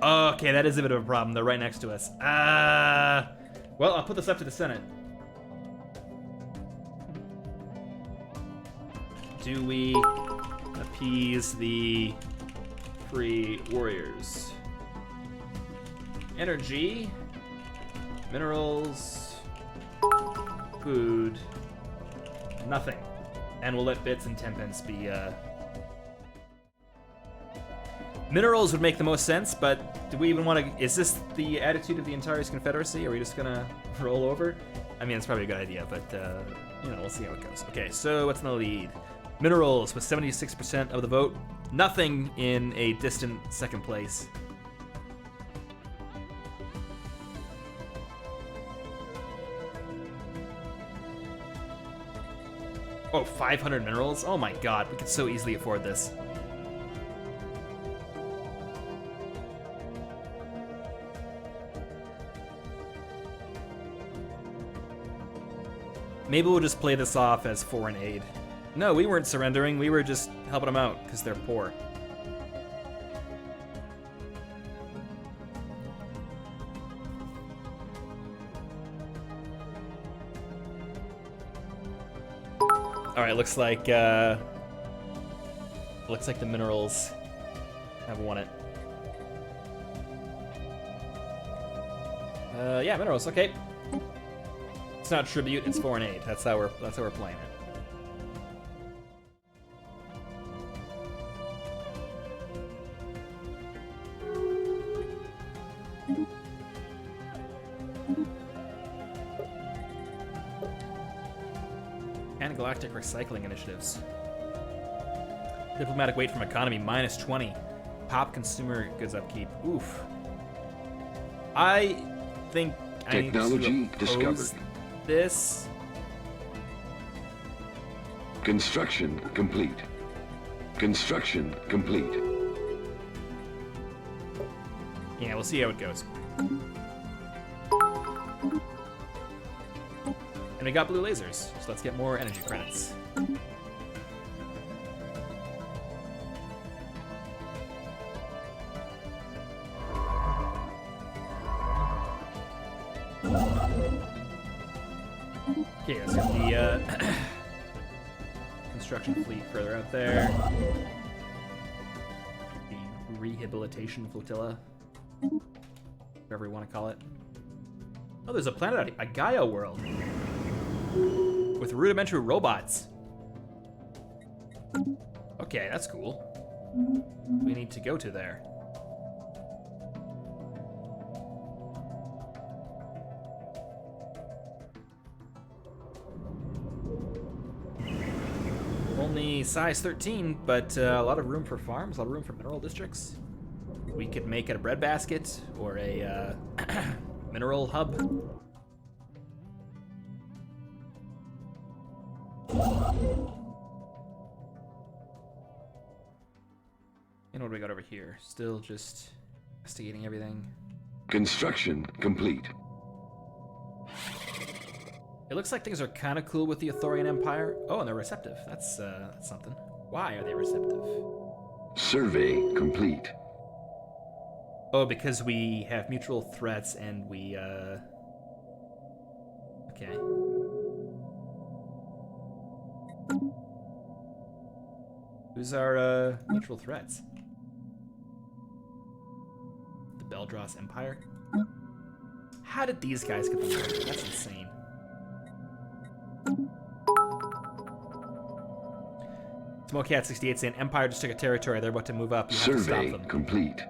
Okay, that is a bit of a problem. They're right next to us. Well, I'll put this up to the Senate. Do we appease the Free Warriors? Energy, minerals, food, nothing. And we'll let bits and 10 pence be, Minerals would make the most sense, but do we even want to... Is this the attitude of the Antares Confederacy? Are we just gonna roll over? I mean, it's probably a good idea, but, you know, we'll see how it goes. Okay, so what's in the lead? Minerals with 76% of the vote. Nothing in a distant second place. Oh, 500 minerals? Oh my god, we could so easily afford this. Maybe we'll just play this off as foreign aid. No, we weren't surrendering, we were just helping them out, because they're poor. Alright, looks like the minerals have won it. Yeah, minerals, okay. It's not tribute, it's foreign aid. That's how we're playing it. And galactic recycling initiatives. Diplomatic weight from economy minus 20. Pop consumer goods upkeep. Oof. I think Technology I need to discovered. This. Construction complete. Construction complete. Yeah, we'll see how it goes. And we got blue lasers, so let's get more energy credits. Okay, let's get the construction fleet further out there. The rehabilitation flotilla, whatever you want to call it. Oh, there's a planet, a Gaia world, with rudimentary robots. Okay, that's cool. We need to go to there. Only size 13, but a lot of room for farms, a lot of room for mineral districts. We could make it a breadbasket or a mineral hub. And what do we got over here? Still just investigating everything. Construction complete. It looks like things are kind of cool with the Athorian Empire. Oh, and they're receptive. That's something. Why are they receptive? Survey complete. Oh, because we have mutual threats and we, okay. Who's our, mutual threats? The Beldross Empire? How did these guys get the money? That's insane. Smokecat68 saying Empire just took a territory. They're about to move up. You have to stop Survey them. complete.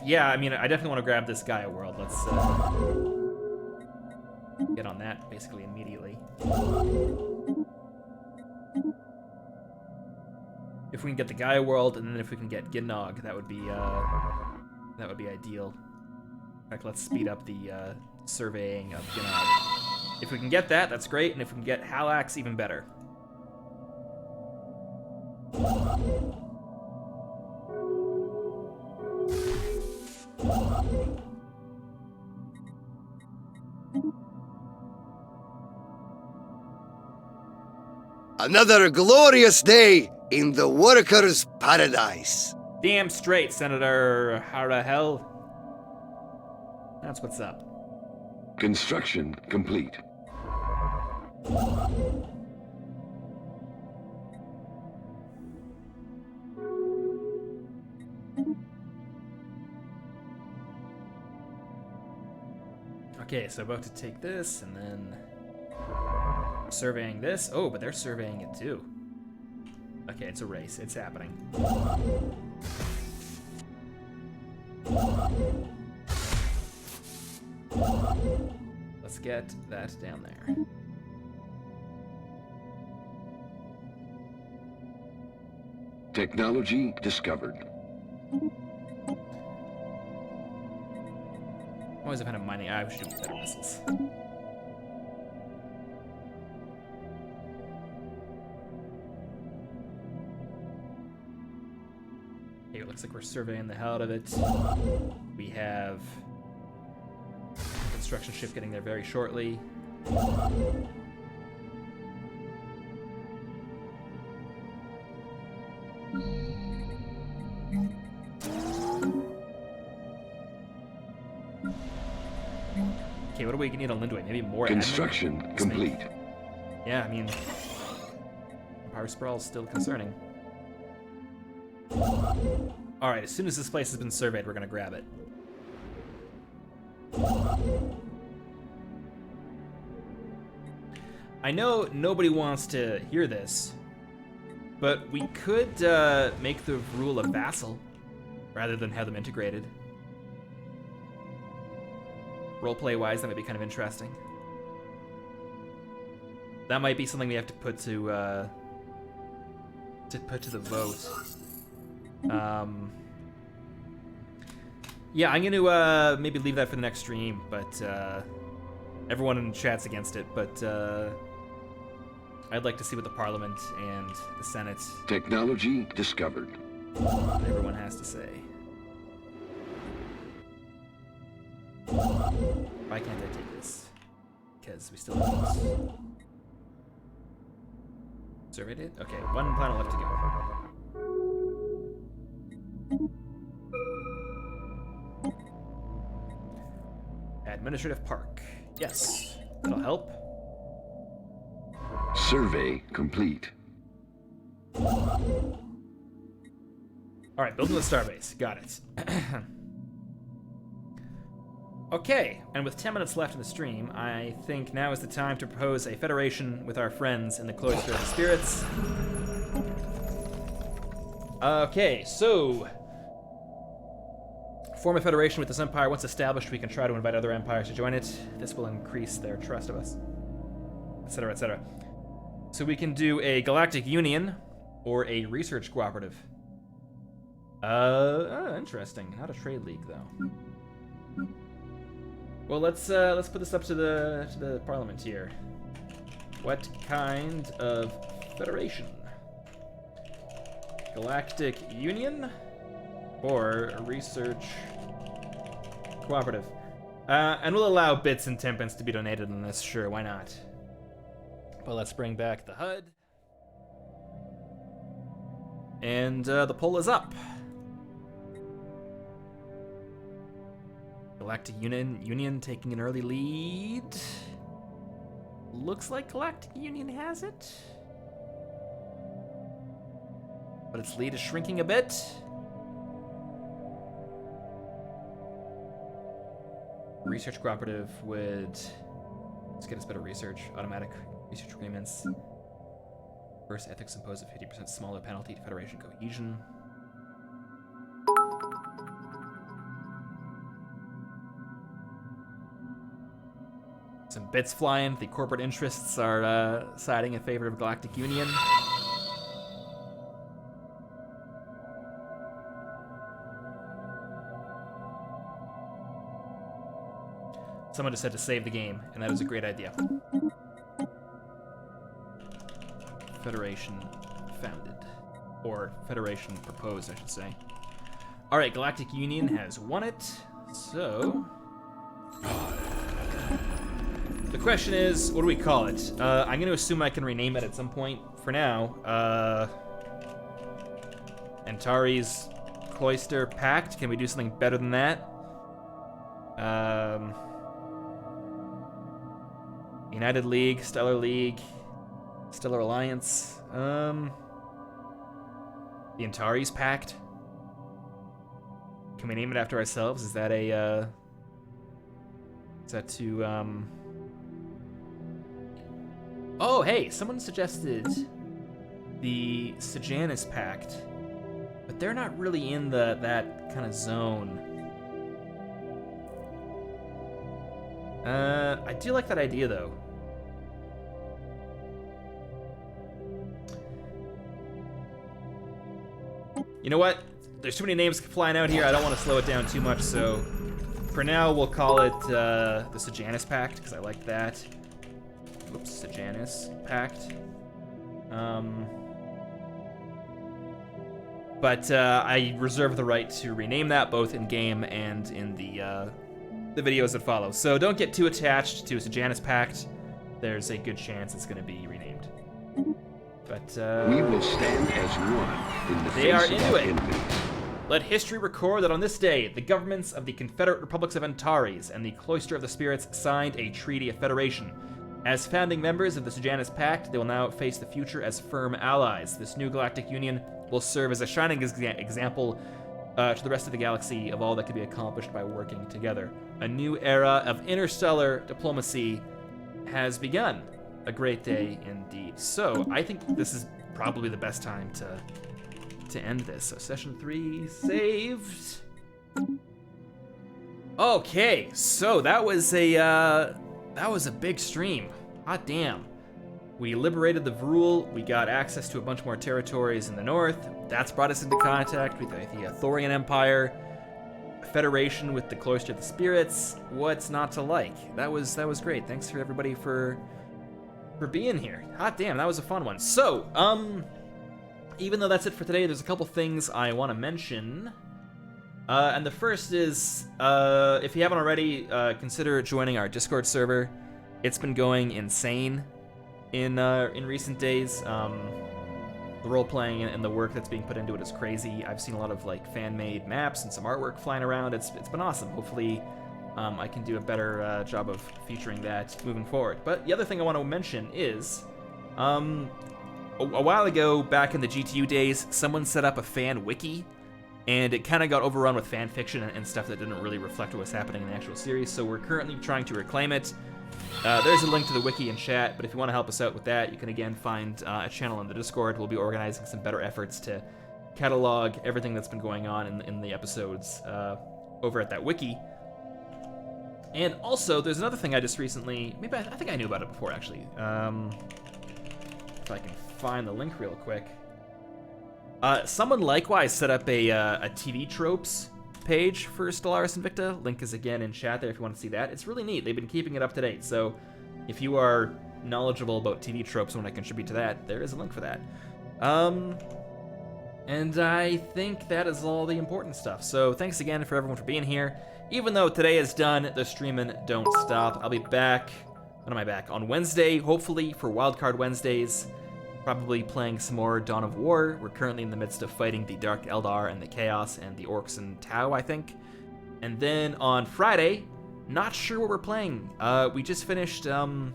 Yeah, I mean, I definitely want to grab this Gaia world. Let's get on that basically immediately. If we can get the Gaia world, and then if we can get Ginnog, that would be ideal. In fact, let's speed up the surveying of Ginnog. If we can get that, that's great, and if we can get Halax, even better. Another glorious day in the workers' paradise. Damn straight, Senator Harahel. That's what's up. Construction complete. Okay, so about to take this, and then surveying this. Oh, but they're surveying it too. Okay, it's a race. It's happening. Let's get that down there. Technology discovered. I'm always a fan of mining. I should do better missiles. Okay, it looks like we're surveying the hell out of it. We have a construction ship getting there very shortly. Okay, what do we need on Lindway? Maybe more Construction admin? complete. Yeah, I mean, power sprawl is still concerning. Alright, as soon as this place has been surveyed, we're gonna grab it. I know nobody wants to hear this, but we could make the Vrul a vassal rather than have them integrated. Roleplay-wise, that might be kind of interesting. That might be something we have to put to the vote. Yeah, I'm gonna maybe leave that for the next stream, but everyone in the chat's against it. But I'd like to see what the Parliament and the Senate, Technology discovered. everyone has to say. Why can't I take this? Because we still have this. Surveyed it? Okay, one planet left to go. Administrative Park. Yes, that'll help. Survey complete. Alright, building the starbase. Got it. Okay, and with 10 minutes left in the stream, I think now is the time to propose a federation with our friends in the Cloister of the Spirits. Okay, so form a federation with this empire. Once established, we can try to invite other empires to join it. This will increase their trust of us, etc., etc. So we can do a galactic union or a research cooperative. Interesting. Not a trade league though. Well, let's put this up to the Parliament here. What kind of federation? Galactic Union or a research cooperative? And we'll allow bits and tenpence to be donated on this. Sure, why not? But let's bring back the HUD. And the poll is up. Galactic Union taking an early lead. Looks like Galactic Union has it. But its lead is shrinking a bit. Research cooperative would... Let's get us better research. Automatic research agreements. First ethics impose a 50% smaller penalty to Federation cohesion. Some bits flying. The corporate interests are siding in favor of Galactic Union. Someone just said to save the game, and that was a great idea. Federation founded. Or Federation proposed, I should say. Alright, Galactic Union has won it, so... The question is, what do we call it? I'm going to assume I can rename it at some point. For now, Antares Cloister Pact. Can we do something better than that? United League, Stellar Alliance. The Antares Pact. Can we name it after ourselves? Is that a, is that to, Oh, hey, someone suggested the Sejanus Pact, but they're not really in that kind of zone. I do like that idea, though. You know what? There's too many names flying out here. I don't want to slow it down too much, so for now we'll call it the Sejanus Pact, because I like that. Oops, Sejanus Pact. But I reserve the right to rename that both in game and in the videos that follow. So don't get too attached to Sejanus Pact. There's a good chance it's going to be renamed. But We will stand as one in the they are face of into our it. enemies. Let history record that on this day, the governments of the Confederate Republics of Antares and the Cloister of the Spirits signed a treaty of federation. As founding members of the Sejanus Pact, they will now face the future as firm allies. This new galactic union will serve as a shining example to the rest of the galaxy of all that can be accomplished by working together. A new era of interstellar diplomacy has begun. A great day indeed. So I think this is probably the best time to end this. So session 3 saved. Okay, so that was a big stream. Hot damn. We liberated the Vrul. We got access to a bunch more territories in the north. That's brought us into contact with the Thorian Empire. Federation with the Cloister of the Spirits. What's not to like? That was great. Thanks for everybody for being here. Hot damn, that was a fun one. So, even though that's it for today, there's a couple things I want to mention. And the first is, if you haven't already, consider joining our Discord server. It's been going insane in recent days. The role-playing and the work that's being put into it is crazy. I've seen a lot of like fan-made maps and some artwork flying around. It's been awesome. Hopefully, I can do a better job of featuring that moving forward. But the other thing I want to mention is, a while ago, back in the GTU days, someone set up a fan wiki, and it kind of got overrun with fan fiction and stuff that didn't really reflect what was happening in the actual series, so we're currently trying to reclaim it. There's a link to the wiki in chat, but if you want to help us out with that, you can again find a channel in the Discord. We'll be organizing some better efforts to catalog everything that's been going on in the episodes over at that wiki. And also, there's another thing I just recently... Maybe I think I knew about it before, actually. If I can find the link real quick. Someone likewise set up a TV tropes page for Stellaris Invicta. Link is again in chat there if you want to see that. It's really neat. They've been keeping it up to date. So if you are knowledgeable about TV tropes and want to contribute to that, there is a link for that. And I think that is all the important stuff. So thanks again for everyone for being here. Even though today is done, the streaming don't stop. I'll be back. When am I back? On Wednesday, hopefully, for Wildcard Wednesdays. Probably playing some more Dawn of War. We're currently in the midst of fighting the Dark Eldar and the Chaos and the Orcs and Tau, I think. And then on Friday, not sure what we're playing. We just finished Supreme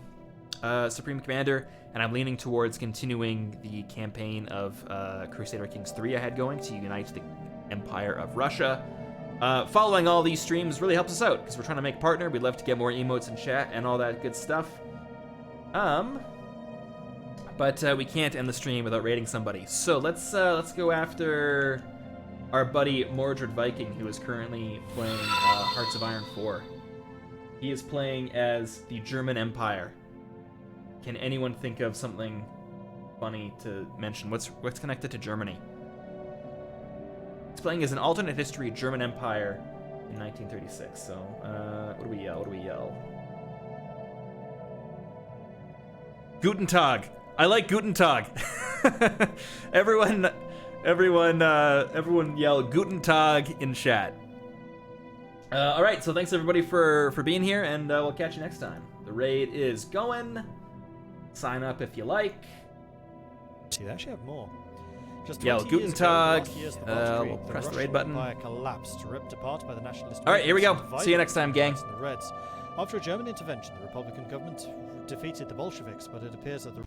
Commander, and I'm leaning towards continuing the campaign of Crusader Kings 3 I had going to unite the Empire of Russia. Following all these streams really helps us out, because we're trying to make partner. We'd love to get more emotes in chat and all that good stuff. But we can't end the stream without raiding somebody. So let's go after our buddy Mordred Viking, who is currently playing Hearts of Iron 4. He is playing as the German Empire. Can anyone think of something funny to mention? What's connected to Germany? He's playing as an alternate history German Empire in 1936. So what do we yell? What do we yell? Guten Tag. I like Guten Tag. Everyone yell Guten Tag in chat. All right, so thanks everybody for being here, and we'll catch you next time. The raid is going. Sign up if you like. They actually have more. Just Yell Guten Tag. We'll press the raid button. Collapsed, ripped apart by the nationalist. All right, here we go. See you next time, gang. The Reds. After a German intervention, the Republican government defeated the Bolsheviks, but it appears that the